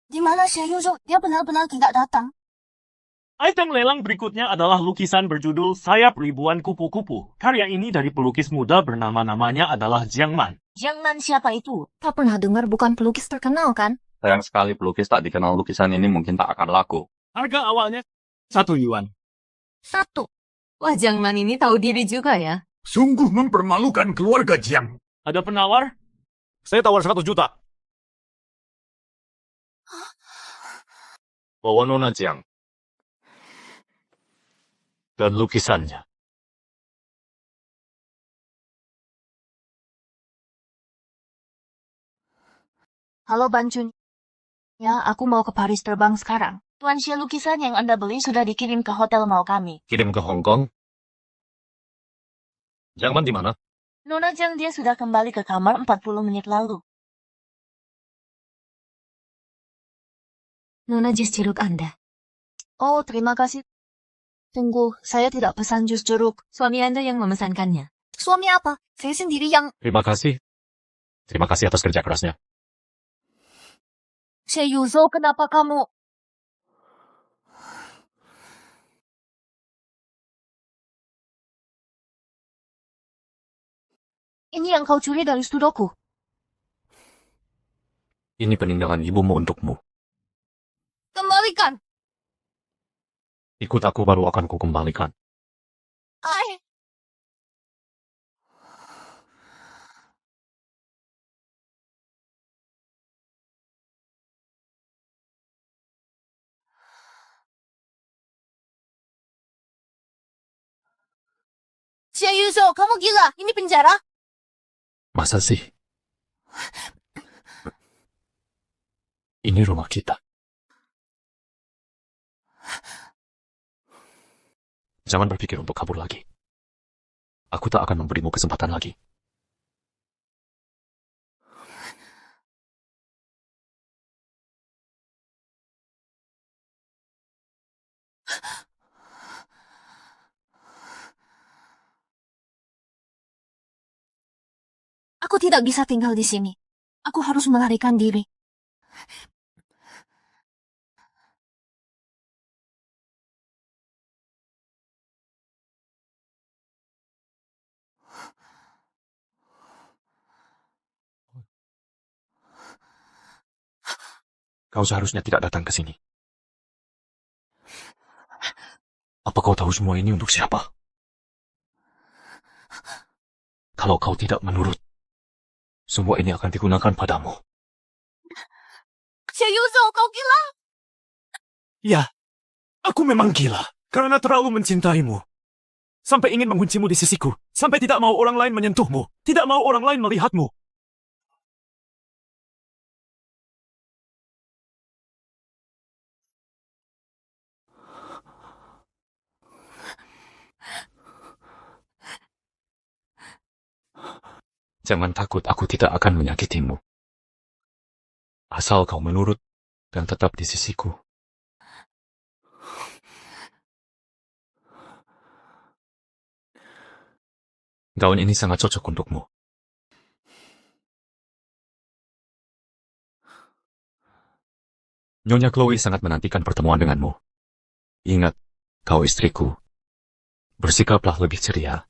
Di mana Xia Yuzhou? Dia benar-benar tidak datang. Item lelang berikutnya adalah lukisan berjudul Sayap Ribuan Kupu-Kupu. Karya ini dari pelukis muda bernama-namanya adalah Jiangman. Jiangman siapa itu? Tak pernah dengar, bukan pelukis terkenal kan? Sayang sekali pelukis tak dikenal lukisan ini mungkin tak akan laku. Harga awalnya 1 yuan. 1. Wah, Jiangman ini tahu diri juga ya. Sungguh mempermalukan keluarga Jiang. Ada penawar? Saya tawar 100 juta. Bawa Nona Jiang. Dan lukisannya. Halo Bancun. Ya, aku mau ke Paris terbang sekarang. Tuan Xie, lukisan yang Anda beli sudah dikirim ke hotel mau kami. Kirim ke Hong Kong. Jiangman di mana? Nona Jiang dia sudah kembali ke kamar 40 menit lalu. Nona jus jeruk Anda. Oh, terima kasih. Tunggu, saya tidak pesan jus jeruk. Suami Anda yang memesankannya. Suami apa? Saya sendiri yang... Terima kasih. Terima kasih atas kerja kerasnya. Yuzo, kenapa kamu... Ini yang kau curi dari studoku. Ini peninggalan ibumu untukmu. Kembalikan! Ikut aku baru akan kukembalikan. Ai. Yuzo, kamu gila. Ini penjara. Masa sih? Ini rumah kita. Jangan berpikir untuk kabur lagi. Aku tak akan memberimu kesempatan lagi. Aku tidak bisa tinggal di sini. Aku harus melarikan diri. Kau seharusnya tidak datang ke sini. Apa kau tahu semua ini untuk siapa? Kalau kau tidak menurut, semua ini akan digunakan padamu. Yuzo, kau gila. Ya, aku memang gila karena terlalu mencintaimu. Sampai ingin menguncimu di sisiku, sampai tidak mau orang lain menyentuhmu, tidak mau orang lain melihatmu. Jangan takut, aku tidak akan menyakitimu. Asal kau menurut dan tetap di sisiku. Gaun ini sangat cocok untukmu. Nyonya Chloe sangat menantikan pertemuan denganmu. Ingat, kau istriku. Bersikaplah lebih ceria.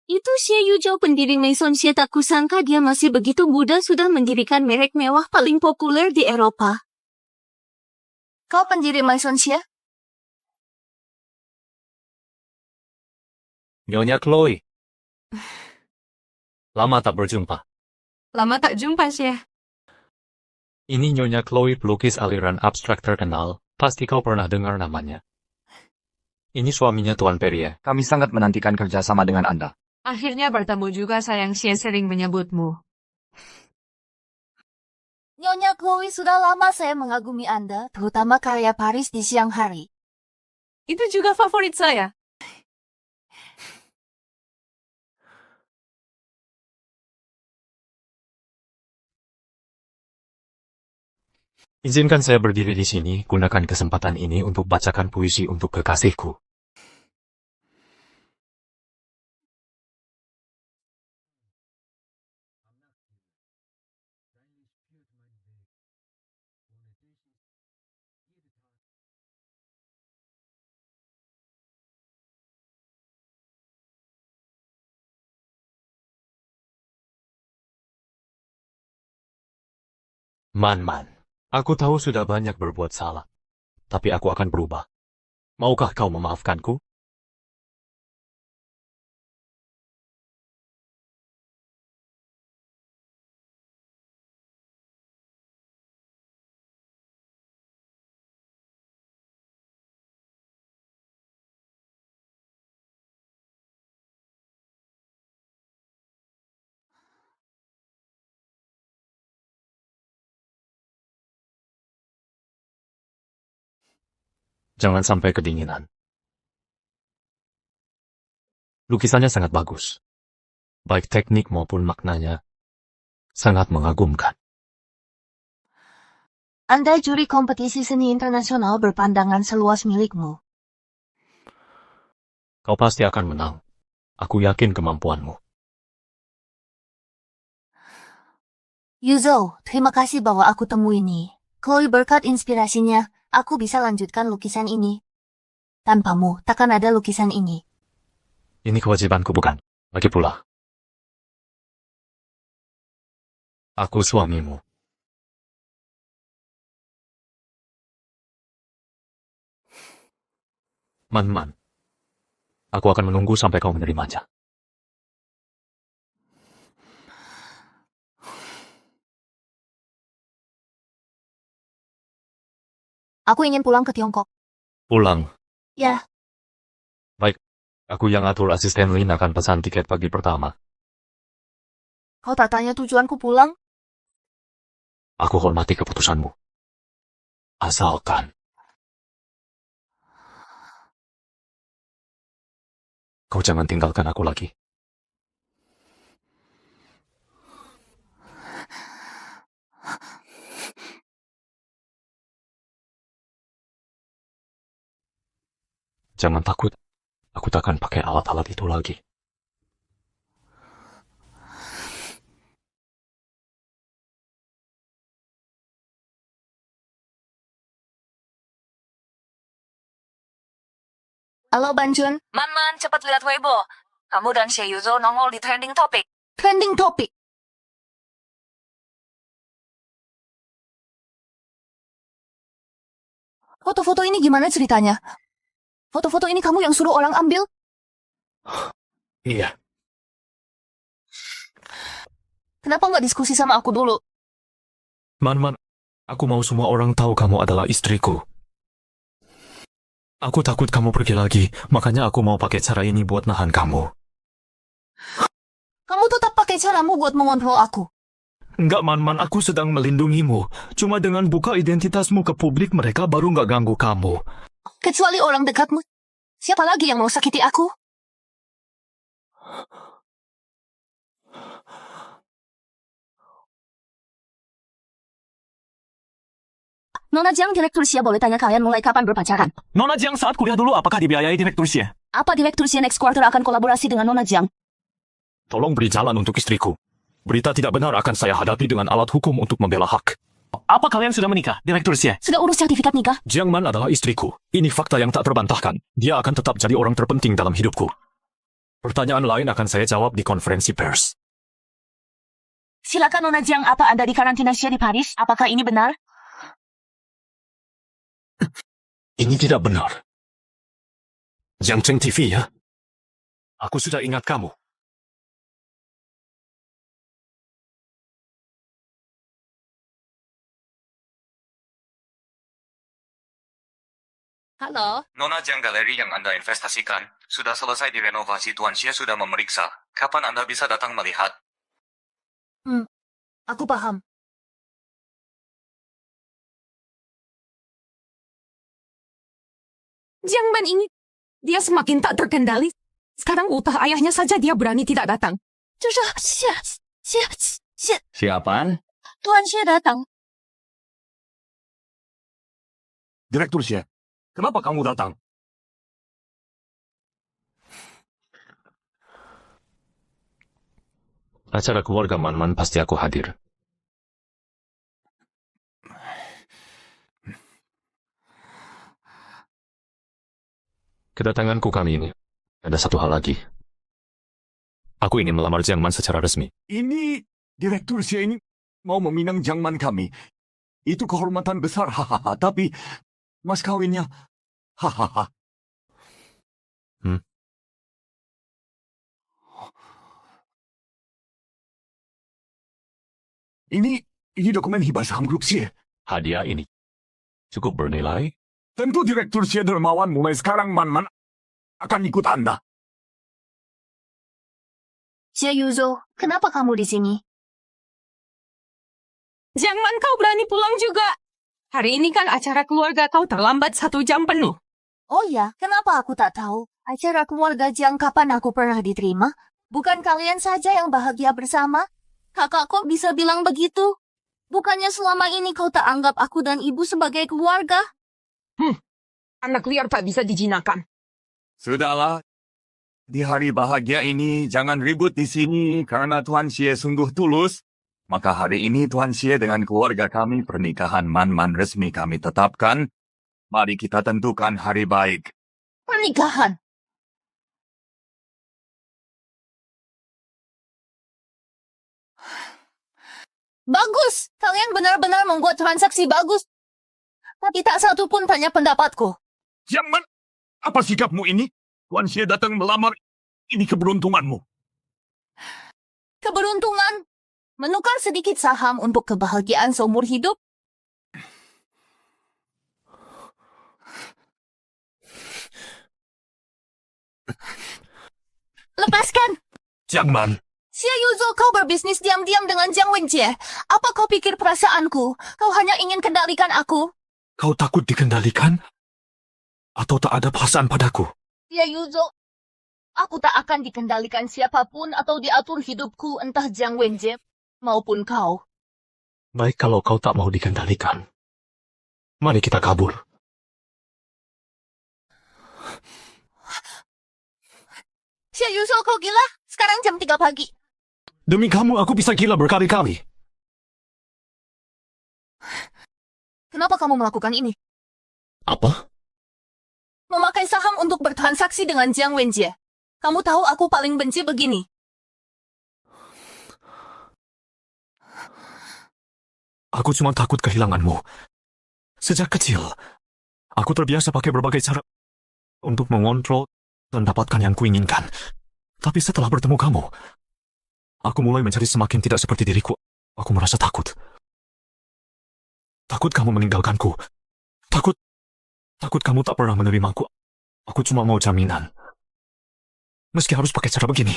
Itu Yuzo, pendiri Maison Xie. Tak kusangka dia masih begitu muda sudah mendirikan merek mewah paling populer di Eropa. Kau pendiri Maison Xie? Nyonya Chloe. Lama tak berjumpa. Lama tak jumpa, Syekh. Ini Nyonya Chloe, pelukis aliran abstrak terkenal. Pasti kau pernah dengar namanya. Ini suaminya Tuan Perrier. Kami sangat menantikan kerjasama dengan Anda. Akhirnya bertemu juga, sayang. Syekh sering menyebutmu. Nyonya Chloe, sudah lama saya mengagumi Anda, terutama karya Paris di siang hari. Itu juga favorit saya. Izinkan saya berdiri di sini, gunakan kesempatan ini untuk bacakan puisi untuk kekasihku. Man, aku tahu sudah banyak berbuat salah, tapi aku akan berubah. Maukah kau memaafkanku? Jangan sampai kedinginan. Lukisannya sangat bagus. Baik teknik maupun maknanya sangat mengagumkan. Andai juri kompetisi seni internasional berpandangan seluas milikmu. Kau pasti akan menang. Aku yakin kemampuanmu. Yuzo, terima kasih bahwa aku temu ini. Chloe berkat inspirasinya, aku bisa lanjutkan lukisan ini. Tanpamu, takkan ada lukisan ini. Ini kewajibanku bukan? Lagi pula. Aku suamimu. Man. Aku akan menunggu sampai kau menerimanya. Aku ingin pulang ke Tiongkok. Pulang. Ya. Baik. Aku yang atur asisten Lin akan pesan tiket pagi pertama. Kau tak tanya tujuanku pulang? Aku hormati keputusanmu. Asalkan kau jangan tinggalkan aku lagi. Jangan takut. Aku takkan pakai alat-alat itu lagi. Halo Banjun. Man, cepat lihat Weibo. Kamu dan Xie Yuzo nongol di trending topic. Trending topic. Foto-foto ini gimana ceritanya? Foto-foto ini kamu yang suruh orang ambil? Iya. Kenapa nggak diskusi sama aku dulu? Man, aku mau semua orang tahu kamu adalah istriku. Aku takut kamu pergi lagi, makanya aku mau pakai cara ini buat nahan kamu. Kamu tetap pakai caramu buat mengontrol aku. Enggak, Man, aku sedang melindungimu. Cuma dengan buka identitasmu ke publik, mereka baru nggak ganggu kamu. Kecuali orang dekatmu. Siapa lagi yang mau sakiti aku? Nona Jiang, direktur Xie boleh tanya kalian mulai kapan berpacaran? Nona Jiang saat kuliah dulu apakah dibiayai direktur Xie? Apa direktur Xie next quarter akan kolaborasi dengan Nona Jiang? Tolong beri jalan untuk istriku. Berita tidak benar akan saya hadapi dengan alat hukum untuk membela hak. Apa kalian sudah menikah, direktur Xie? Sudah urus sertifikat nikah? Jiang Man adalah istriku. Ini fakta yang tak terbantahkan. Dia akan tetap jadi orang terpenting dalam hidupku. Pertanyaan lain akan saya jawab di konferensi pers. Silakan Nona Jiang, apa Anda dikarantina Xie di Paris? Apakah ini benar? Ini tidak benar. Jiang Cheng TV ya. Aku sudah ingat kamu. Halo. Nona Jiang Galeri yang Anda investasikan sudah selesai direnovasi. Tuan Xie sudah memeriksa. Kapan Anda bisa datang melihat? Aku paham. Jiang Man ini, dia semakin tak terkendali. Sekarang ultah ayahnya saja dia berani tidak datang. Siapaan? Tuan Xie datang. Direktur Xie, kenapa kamu datang? Acara keluarga Man pasti aku hadir. Kedatanganku kali ini, ada satu hal lagi. Aku ingin melamar Jiang Man secara resmi. Ini direktur Xie ini mau meminang Jiang Man kami. Itu kehormatan besar, hahaha. Tapi mas kawinnya, hahaha. Ini dokumen hibah saham grup Xie. Hadiah ini cukup bernilai. Tentu direktur Xie dermawan, mulai sekarang Man akan ikut Anda. Xie Yuzo, kenapa kamu di sini? Jiang Man, kau berani pulang juga. Hari ini kan acara keluarga kau terlambat 1 jam penuh. Oh ya, kenapa aku tak tahu? Acara keluarga Jiang kapan aku pernah diterima? Bukan kalian saja yang bahagia bersama? Kakak kok bisa bilang begitu? Bukannya selama ini kau tak anggap aku dan ibu sebagai keluarga? Anak liar tak bisa dijinakan. Sudahlah. Di hari bahagia ini, jangan ribut di sini karena Tuan Xie sungguh tulus. Maka hari ini Tuan Xie dengan keluarga kami pernikahan Man-Man resmi kami tetapkan. Mari kita tentukan hari baik. Pernikahan? Bagus! Kalian benar-benar membuat transaksi bagus. Tapi tak satu pun tanya pendapatku. Jangan. Apa sikapmu ini? Tuan Xie datang melamar. Ini keberuntunganmu. Keberuntungan? Menukar sedikit saham untuk kebahagiaan seumur hidup? Lepaskan! Jiangman, Xie Yuzo, kau berbisnis diam-diam dengan Jiang Wenjie. Apa kau pikir perasaanku? Kau hanya ingin kendalikan aku? kau takut dikendalikan? Atau tak ada perasaan padaku? Xie Yuzo, aku tak akan dikendalikan siapapun atau diatur hidupku entah Jiang Wenjie maupun kau. Baik kalau kau tak mau dikendalikan. Mari kita kabur. Xie Yuzo, kau gila? Sekarang jam 3 pagi. Demi kamu aku bisa gila berkali-kali. Kenapa kamu melakukan ini? Apa? Memakai saham untuk bertransaksi dengan Jiang Wenjie. Kamu tahu aku paling benci begini. Aku cuma takut kehilanganmu. Sejak kecil, aku terbiasa pakai berbagai cara untuk mengontrol dan dapatkan yang kuinginkan. Tapi setelah bertemu kamu, aku mulai menjadi semakin tidak seperti diriku. Aku merasa takut. Takut kamu meninggalkanku. Takut kamu tak pernah menerimaku. Aku cuma mau jaminan. Meski harus pakai cara begini.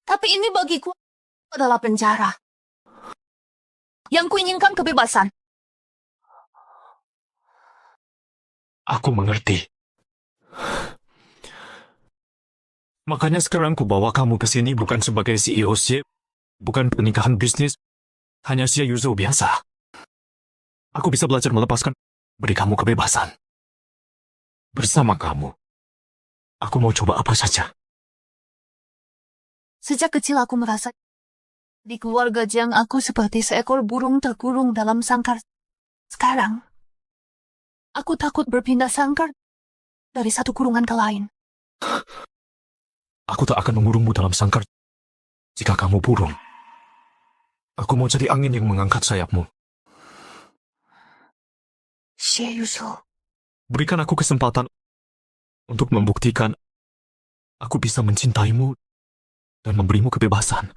Tapi ini bagiku adalah penjara. Yang kuinginkan kebebasan. Aku mengerti. Makanya sekarang ku bawa kamu ke sini bukan sebagai CEO Xie, bukan pernikahan bisnis, hanya Xie Yuzo biasa. Aku bisa belajar melepaskan, beri kamu kebebasan. Bersama kamu, aku mau coba apa saja. Sejak kecil aku merasa di keluarga Jiang aku seperti seekor burung terkurung dalam sangkar. Sekarang, aku takut berpindah sangkar dari satu kurungan ke lain. Aku tak akan mengurungmu dalam sangkar jika kamu burung. Aku mau jadi angin yang mengangkat sayapmu. Xie Yuzo. Berikan aku kesempatan untuk membuktikan aku bisa mencintaimu dan memberimu kebebasan.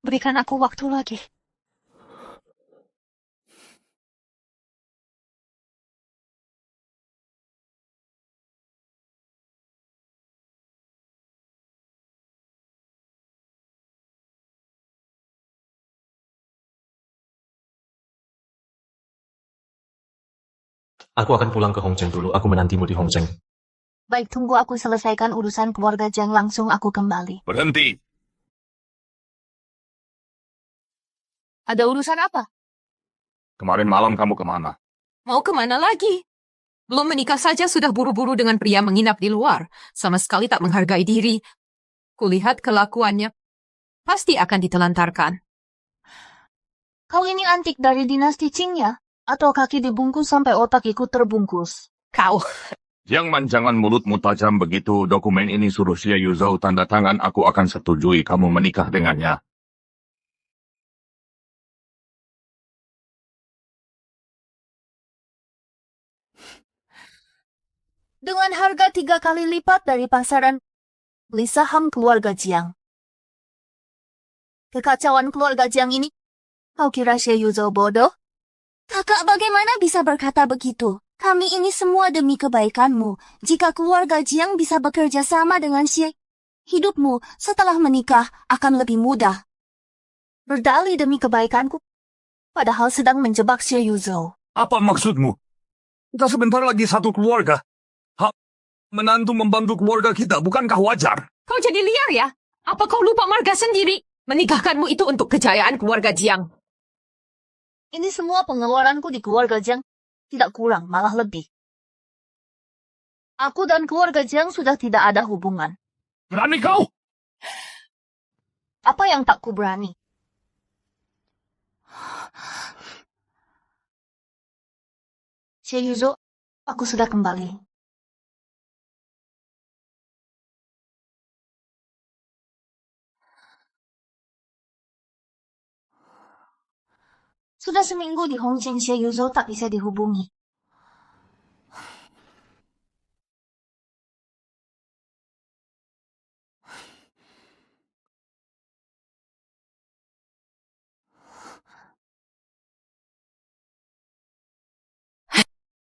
Berikan aku waktu lagi. Aku akan pulang ke Hongcheng dulu. Aku menantimu di Hongcheng. Baik, tunggu aku selesaikan urusan keluarga Jiang, langsung aku kembali. Berhenti. Ada urusan apa? Kemarin malam kamu kemana? Mau kemana lagi? Belum menikah saja sudah buru-buru dengan pria menginap di luar. Sama sekali tak menghargai diri. Kulihat kelakuannya. Pasti akan ditelantarkan. Kau ini antik dari dinasti Qing ya? Atau kaki dibungkus sampai otak ikut terbungkus? Kau. Jangan mulutmu tajam begitu. Dokumen ini suruh Xie Yuzo tanda tangan. Aku akan setujui kamu menikah dengannya. Dengan harga 3 kali lipat dari pasaran, beli saham keluarga Jiang. Kekacauan keluarga Jiang ini, kau kira Xie Yuzo bodoh? Kakak, bagaimana bisa berkata begitu? Kami ini semua demi kebaikanmu. Jika keluarga Jiang bisa bekerja sama dengan Xie Hidupmu setelah menikah akan lebih mudah. Berdalih demi kebaikanku, padahal sedang menjebak Xie Yuzhou. Apa maksudmu? Kita sebentar lagi satu keluarga. Menantu membantu keluarga kita, bukankah wajar? Kau jadi liar ya? Apa kau lupa marga sendiri? Menikahkanmu itu untuk kejayaan keluarga Jiang. Ini semua pengeluaranku di keluarga Jiang tidak kurang, malah lebih. Aku dan keluarga Jiang sudah tidak ada hubungan. Berani kau? Apa yang tak kuberani? Xie Yuzhou, aku sudah kembali. Sudah seminggu di Hongqing, Xie Yuzhou tak bisa dihubungi.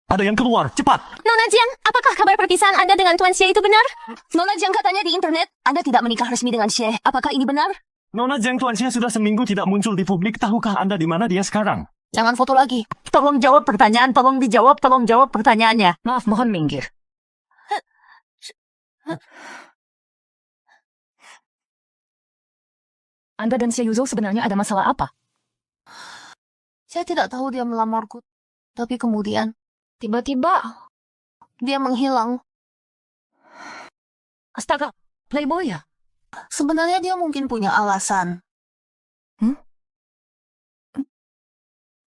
Ada yang keluar, cepat! Nona Jiang, apakah kabar perpisahan Anda dengan Tuan Xie itu benar? Nona Jiang katanya di internet, Anda tidak menikah resmi dengan Xie. Apakah ini benar? Nona Jiang Tuan Xie sudah seminggu tidak muncul di publik. Tahukah Anda di mana dia sekarang? Jangan foto lagi. Tolong jawab pertanyaan, tolong jawab pertanyaannya. Maaf, mohon minggir. Anda dan Xie Yuzhou sebenarnya ada masalah apa? Saya tidak tahu dia melamarku. Tapi kemudian, tiba-tiba, dia menghilang. Astaga, playboy ya? Sebenarnya dia mungkin punya alasan.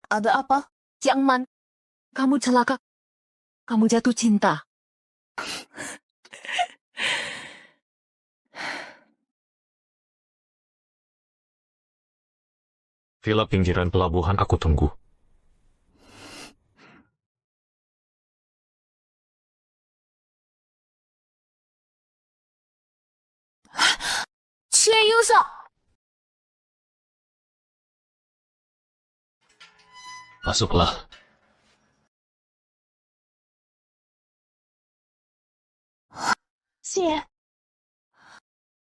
Ada apa? Jiang Man, kamu celaka. Kamu jatuh cinta. Villa pinggiran pelabuhan aku tunggu. Xie Yuzhou! Masuklah.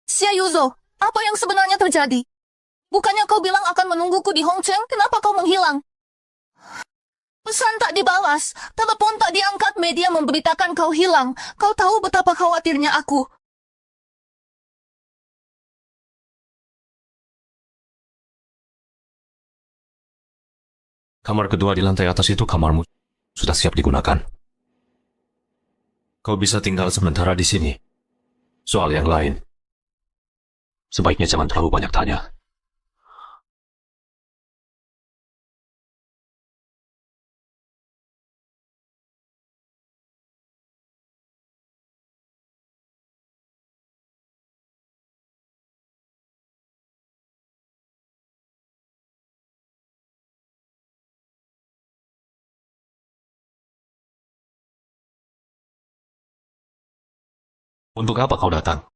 Xie Yuzhou, apa yang sebenarnya terjadi? Bukannya kau bilang akan menungguku di Hongqing, kenapa kau menghilang? Pesan tak dibalas, telepon tak diangkat, media memberitakan kau hilang. Kau tahu betapa khawatirnya aku. Kamar kedua di lantai atas itu kamarmu sudah siap digunakan. Kau bisa tinggal sementara di sini. Soal yang lain, sebaiknya jangan terlalu banyak tanya. Untuk apa kau datang?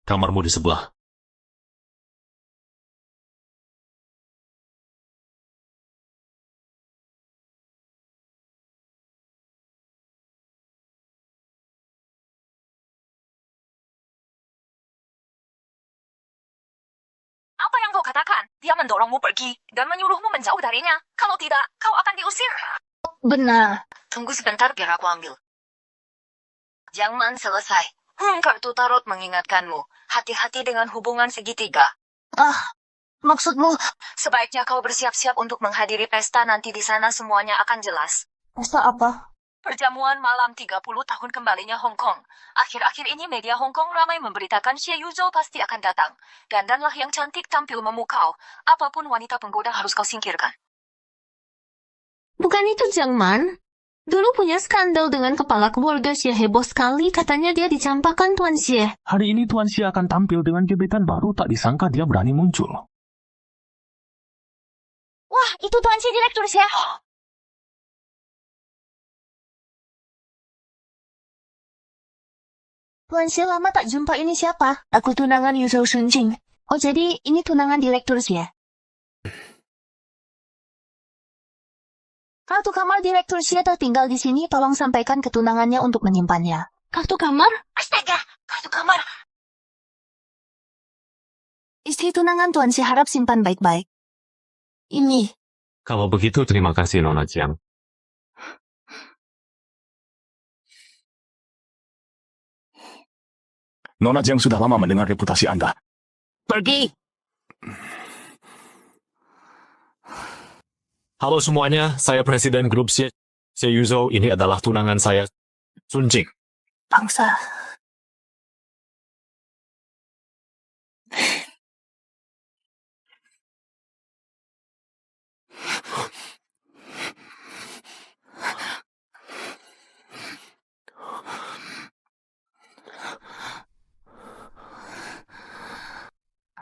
Kamarmu di sebelah. Apa yang kau katakan? Dia mendorongmu pergi dan menyuruhmu menjauh darinya. Kalau tidak, kau akan diusir. Benar. Tunggu sebentar biar aku ambil. Jangan selesai. Kartu tarot mengingatkanmu. Hati-hati dengan hubungan segitiga. Maksudmu, Sebaiknya kau bersiap-siap untuk menghadiri pesta nanti di sana semuanya akan jelas. pesta apa? Perjamuan malam 30 tahun kembalinya Hong Kong. Akhir-akhir ini media Hong Kong ramai memberitakan Xie Yuzhou pasti akan datang. Dandanlah yang cantik tampil memukau. Apapun wanita penggoda harus kau singkirkan. Bukan itu Jiang Man. Dulu punya skandal dengan kepala keluarga Xie heboh sekali. Katanya dia dicampakkan Tuan Xie. Hari ini Tuan Xie akan tampil dengan gebetan baru. Tak disangka dia berani muncul. Wah, itu Tuan Xie direktur Xie. Tuan Xie lama tak jumpa, ini siapa? Aku tunangan Yuzhou Shunjing. Oh, jadi ini tunangan direktur Xie. Kartu kamar direktur Xie tertinggal di sini. Tolong sampaikan ke tunangannya untuk menyimpannya. Kartu kamar? Astaga, kartu kamar. Istri tunangan Tuan Xie harap simpan baik-baik. Ini. Kalau begitu terima kasih Nona Jiang. Nona Jiang sudah lama mendengar reputasi Anda. Pergi. Halo semuanya, saya Presiden Grup Xie Yuzhou. Ini adalah tunangan saya, Sun Jing. Bangsa.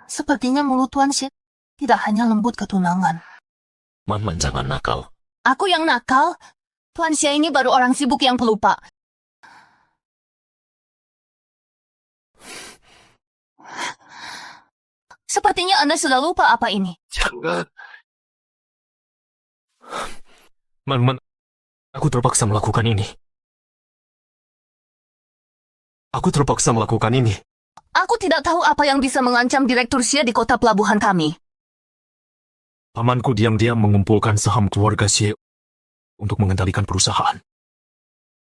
Sepertinya mulut Tuan Xie tidak hanya lembut ke tunangan. Man, jangan nakal. Aku yang nakal? Tuan Xie ini baru orang sibuk yang pelupa. Sepertinya Anda sudah lupa apa ini. Jangan. Man, aku terpaksa melakukan ini. Aku terpaksa melakukan ini. Aku tidak tahu apa yang bisa mengancam Direktur Xie di kota pelabuhan kami. Pamanku diam-diam mengumpulkan saham keluarga Xie untuk mengendalikan perusahaan.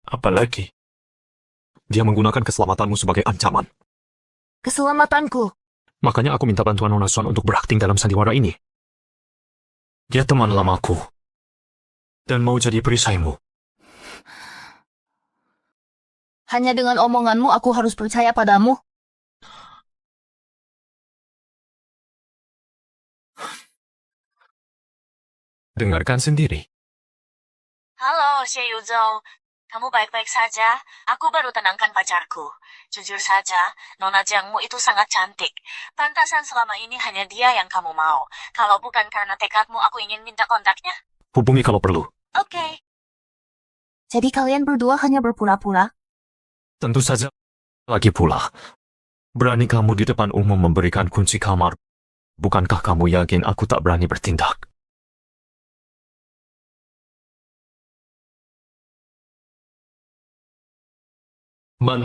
Apalagi, dia menggunakan keselamatanmu sebagai ancaman. Keselamatanku. Makanya aku minta bantuan Nona Xuan untuk berakting dalam sandiwara ini. Dia teman lamaku. Dan mau jadi perisaimu. Hanya dengan omonganmu aku harus percaya padamu. Dengarkan sendiri. Halo, Xie Yuzhou. Kamu baik-baik saja? Aku baru tenangkan pacarku. Jujur saja, Nona Jiangmu itu sangat cantik. Pantasan selama ini hanya dia yang kamu mau. Kalau bukan karena tekadmu, aku ingin minta kontaknya. Hubungi kalau perlu. Oke. Jadi kalian berdua hanya berpura-pura? Tentu saja. Lagi pula, berani kamu di depan umum memberikan kunci kamar. Bukankah kamu yakin aku tak berani bertindak? Man.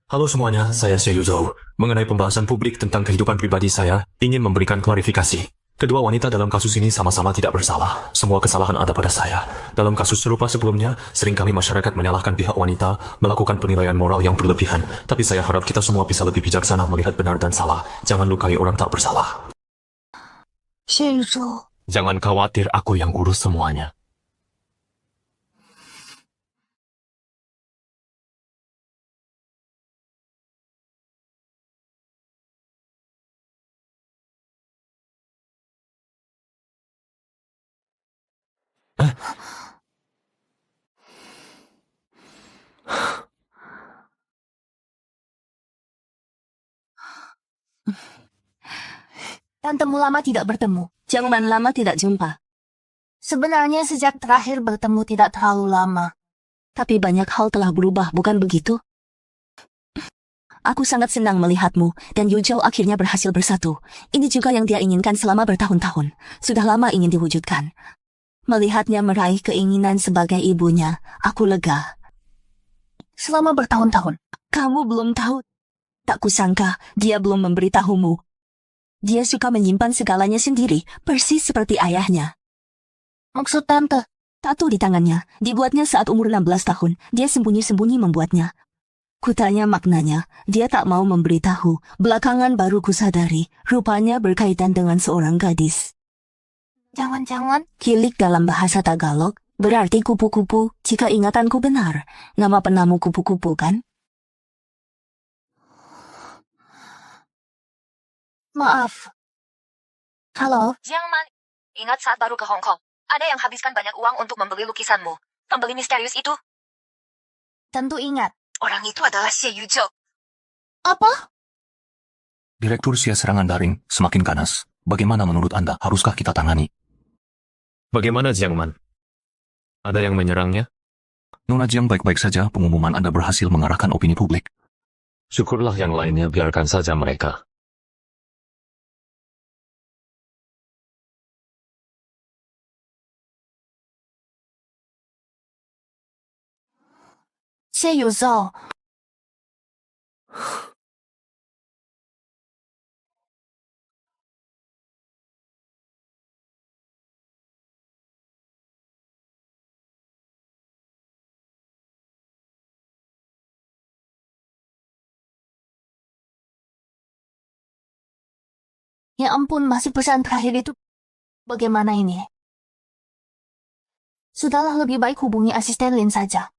Halo semuanya, saya Xie Yuzhou. Mengenai pembahasan publik tentang kehidupan pribadi saya, ingin memberikan klarifikasi. Kedua wanita dalam kasus ini sama-sama tidak bersalah. Semua kesalahan ada pada saya. Dalam kasus serupa sebelumnya, sering kami masyarakat menyalahkan pihak wanita, melakukan penilaian moral yang berlebihan. Tapi saya harap kita semua bisa lebih bijaksana melihat benar dan salah. Jangan lukai orang tak bersalah. Xie Yuzhou. Jangan khawatir, aku yang urus semuanya. Tantemu lama tidak bertemu. Jangan lama tidak jumpa. Sebenarnya sejak terakhir bertemu tidak terlalu lama. Tapi banyak hal telah berubah, bukan begitu? Aku sangat senang melihatmu, dan Yuzhou akhirnya berhasil bersatu. Ini juga yang dia inginkan selama bertahun-tahun. Sudah lama ingin diwujudkan. Melihatnya meraih keinginan sebagai ibunya, aku lega. Selama bertahun-tahun. Kamu belum tahu. Tak kusangka, dia belum memberitahumu. Dia suka menyimpan segalanya sendiri, persis seperti ayahnya. Maksud tante? Tato di tangannya, dibuatnya saat umur 16 tahun. Dia sembunyi-sembunyi membuatnya. Kutanya maknanya, dia tak mau memberitahu. Belakangan baru kusadari, rupanya berkaitan dengan seorang gadis. Jangan-jangan? Kilik dalam bahasa Tagalog, berarti kupu-kupu, jika ingatanku benar. Nama penamu kupu-kupu kan? Maaf. Halo? Jiang Man, ingat saat baru ke Hong Kong, ada yang habiskan banyak uang untuk membeli lukisanmu. Pembeli misterius itu? Tentu ingat. Orang itu adalah Xie Yuzhou. Apa? Direktur Xie serangan daring semakin ganas. Bagaimana menurut Anda? Haruskah kita tangani? Bagaimana Jiang Man? Ada yang menyerangnya? Nona Jiang baik-baik saja. Pengumuman Anda berhasil mengarahkan opini publik. Syukurlah yang lainnya biarkan saja mereka.谢有造。Ya ampun, masih pesan terakhir itu. Bagaimana ini? Sudahlah, lebih baik hubungi asisten Lin saja.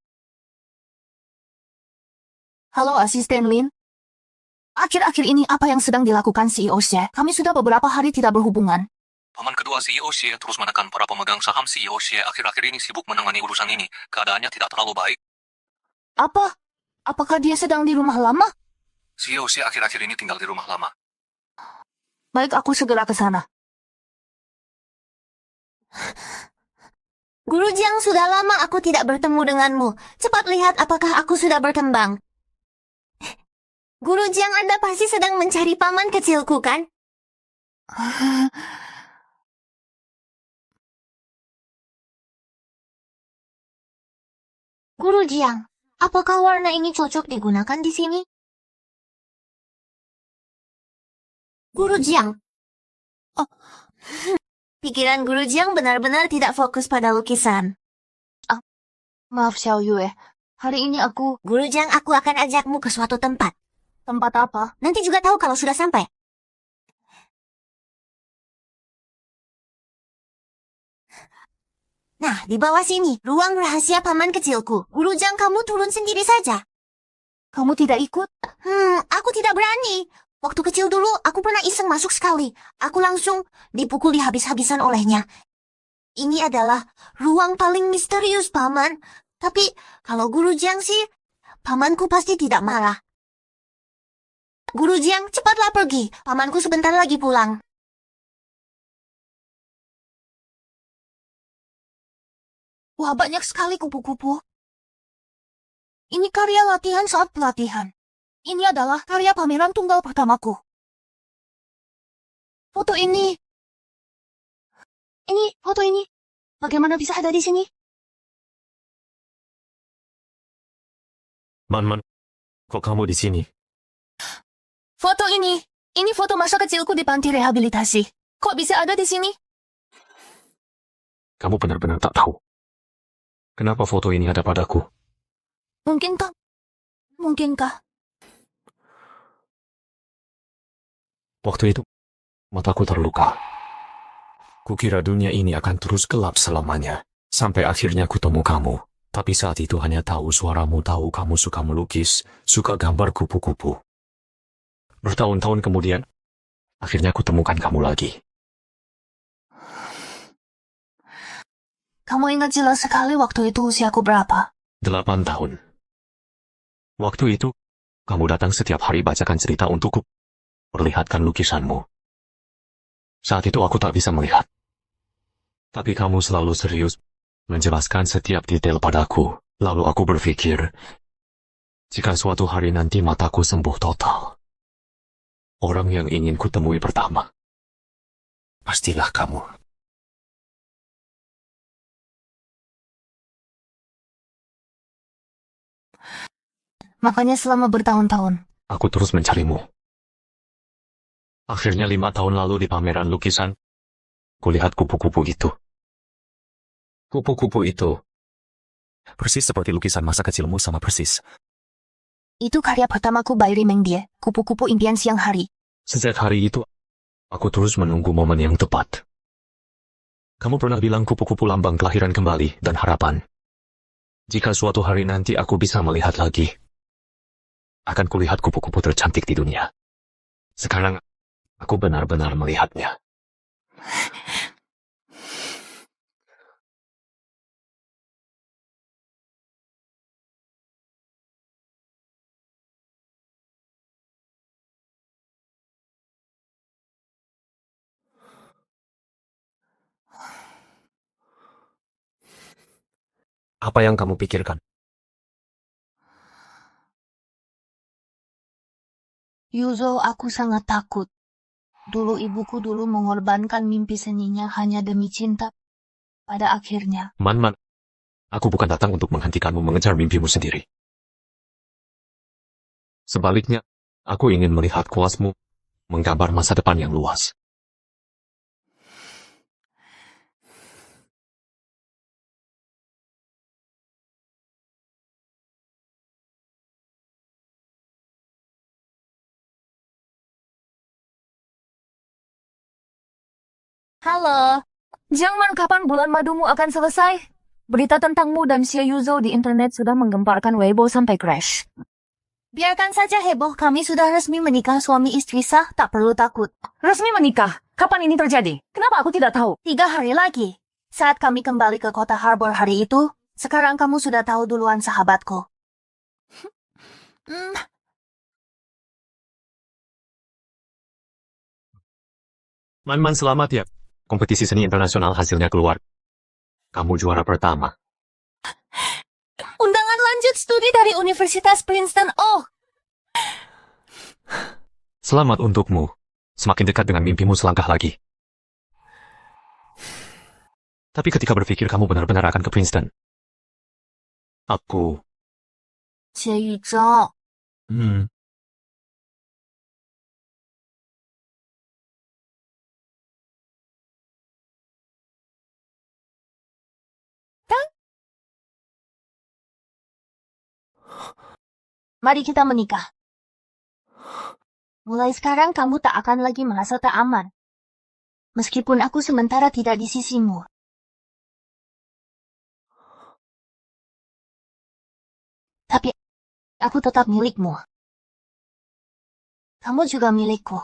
Halo asisten Lin. Akhir-akhir ini apa yang sedang dilakukan CEO Xie? Kami sudah beberapa hari tidak berhubungan. Paman kedua CEO Xie terus menekan para pemegang saham CEO Xie akhir-akhir ini sibuk menangani urusan ini. Keadaannya tidak terlalu baik. Apa? Apakah dia sedang di rumah lama? CEO Xie akhir-akhir ini tinggal di rumah lama. Baik, aku segera ke sana. Guru Jiang, sudah lama aku tidak bertemu denganmu. Cepat lihat apakah aku sudah berkembang. Guru Jiang, Anda pasti sedang mencari paman kecilku, kan? Guru Jiang, apakah warna ini cocok digunakan di sini? Guru Jiang. Oh. Pikiran Guru Jiang benar-benar tidak fokus pada lukisan. Maaf Xiao Yue, hari ini aku... Guru Jiang, aku akan ajakmu ke suatu tempat. Tempat apa? Nanti juga tahu kalau sudah sampai. Nah, di bawah sini, ruang rahasia paman kecilku. Guru Jiang, kamu turun sendiri saja. Kamu tidak ikut? Aku tidak berani. Waktu kecil dulu, aku pernah iseng masuk sekali. Aku langsung dipukuli habis-habisan olehnya. Ini adalah ruang paling misterius, Paman. Tapi, kalau Guru Jiang sih, pamanku pasti tidak marah. Guru Jiang, cepatlah pergi. Pamanku sebentar lagi pulang. Wah, banyak sekali kupu-kupu. Ini karya latihan saat pelatihan. Ini adalah karya pameran tunggal pertamaku. Foto ini. Foto ini. Bagaimana bisa ada di sini? Man, kok kamu di sini? Foto ini. Ini foto masa kecilku di panti rehabilitasi. Kok bisa ada di sini? Kamu benar-benar tak tahu. Kenapa foto ini ada padaku? Mungkinkah? Waktu itu, mataku terluka. Kukira dunia ini akan terus gelap selamanya. Sampai akhirnya kutemu kamu. Tapi saat itu hanya tahu suaramu, tahu kamu suka melukis, suka gambar kupu-kupu. Bertahun-tahun kemudian, akhirnya kutemukan kamu lagi. Kamu ingat jelas sekali waktu itu usiaku berapa? 8 tahun. Waktu itu, kamu datang setiap hari bacakan cerita untukku. Perlihatkan lukisanmu. Saat itu aku tak bisa melihat. Tapi kamu selalu serius menjelaskan setiap detail padaku. Lalu aku berpikir, jika suatu hari nanti mataku sembuh total, orang yang ingin kutemui pertama, pastilah kamu. Makanya selama bertahun-tahun. Aku terus mencarimu. Akhirnya 5 tahun lalu di pameran lukisan, kulihat kupu-kupu itu. Kupu-kupu itu persis seperti lukisan masa kecilmu, sama persis. Itu karya pertamaku by Rimeng Die, kupu-kupu impian siang hari. Sejak hari itu, aku terus menunggu momen yang tepat. Kamu pernah bilang kupu-kupu lambang kelahiran kembali dan harapan. Jika suatu hari nanti aku bisa melihat lagi, akan kulihat kupu-kupu tercantik di dunia. Sekarang, aku benar-benar melihatnya. Apa yang kamu pikirkan? Yuzo, aku sangat takut. Dulu ibuku mengorbankan mimpi seninya hanya demi cinta. Pada akhirnya, Man, aku bukan datang untuk menghentikanmu mengejar mimpimu sendiri. Sebaliknya, aku ingin melihat kelasmu menggambar masa depan yang luas. Halo. Jangan kapan bulan madumu akan selesai? Berita tentangmu dan Xie Yuzo di internet sudah menggemparkan Weibo sampai crash. Biarkan saja heboh, kami sudah resmi menikah suami istri sah, tak perlu takut. Resmi menikah? Kapan ini terjadi? Kenapa aku tidak tahu? 3 hari lagi. Saat kami kembali ke kota Harbor hari itu, sekarang kamu sudah tahu duluan sahabatku. Man, selamat ya. Kompetisi seni internasional hasilnya keluar. Kamu juara pertama. Undangan lanjut studi dari Universitas Princeton. Oh, Selamat untukmu. Semakin dekat dengan mimpimu selangkah lagi. Tapi ketika berpikir kamu benar-benar akan ke Princeton, aku... Xie Yuzo. Mari kita menikah. Mulai sekarang kamu tak akan lagi merasa tak aman. Meskipun aku sementara tidak di sisimu. Tapi aku tetap milikmu. Kamu juga milikku.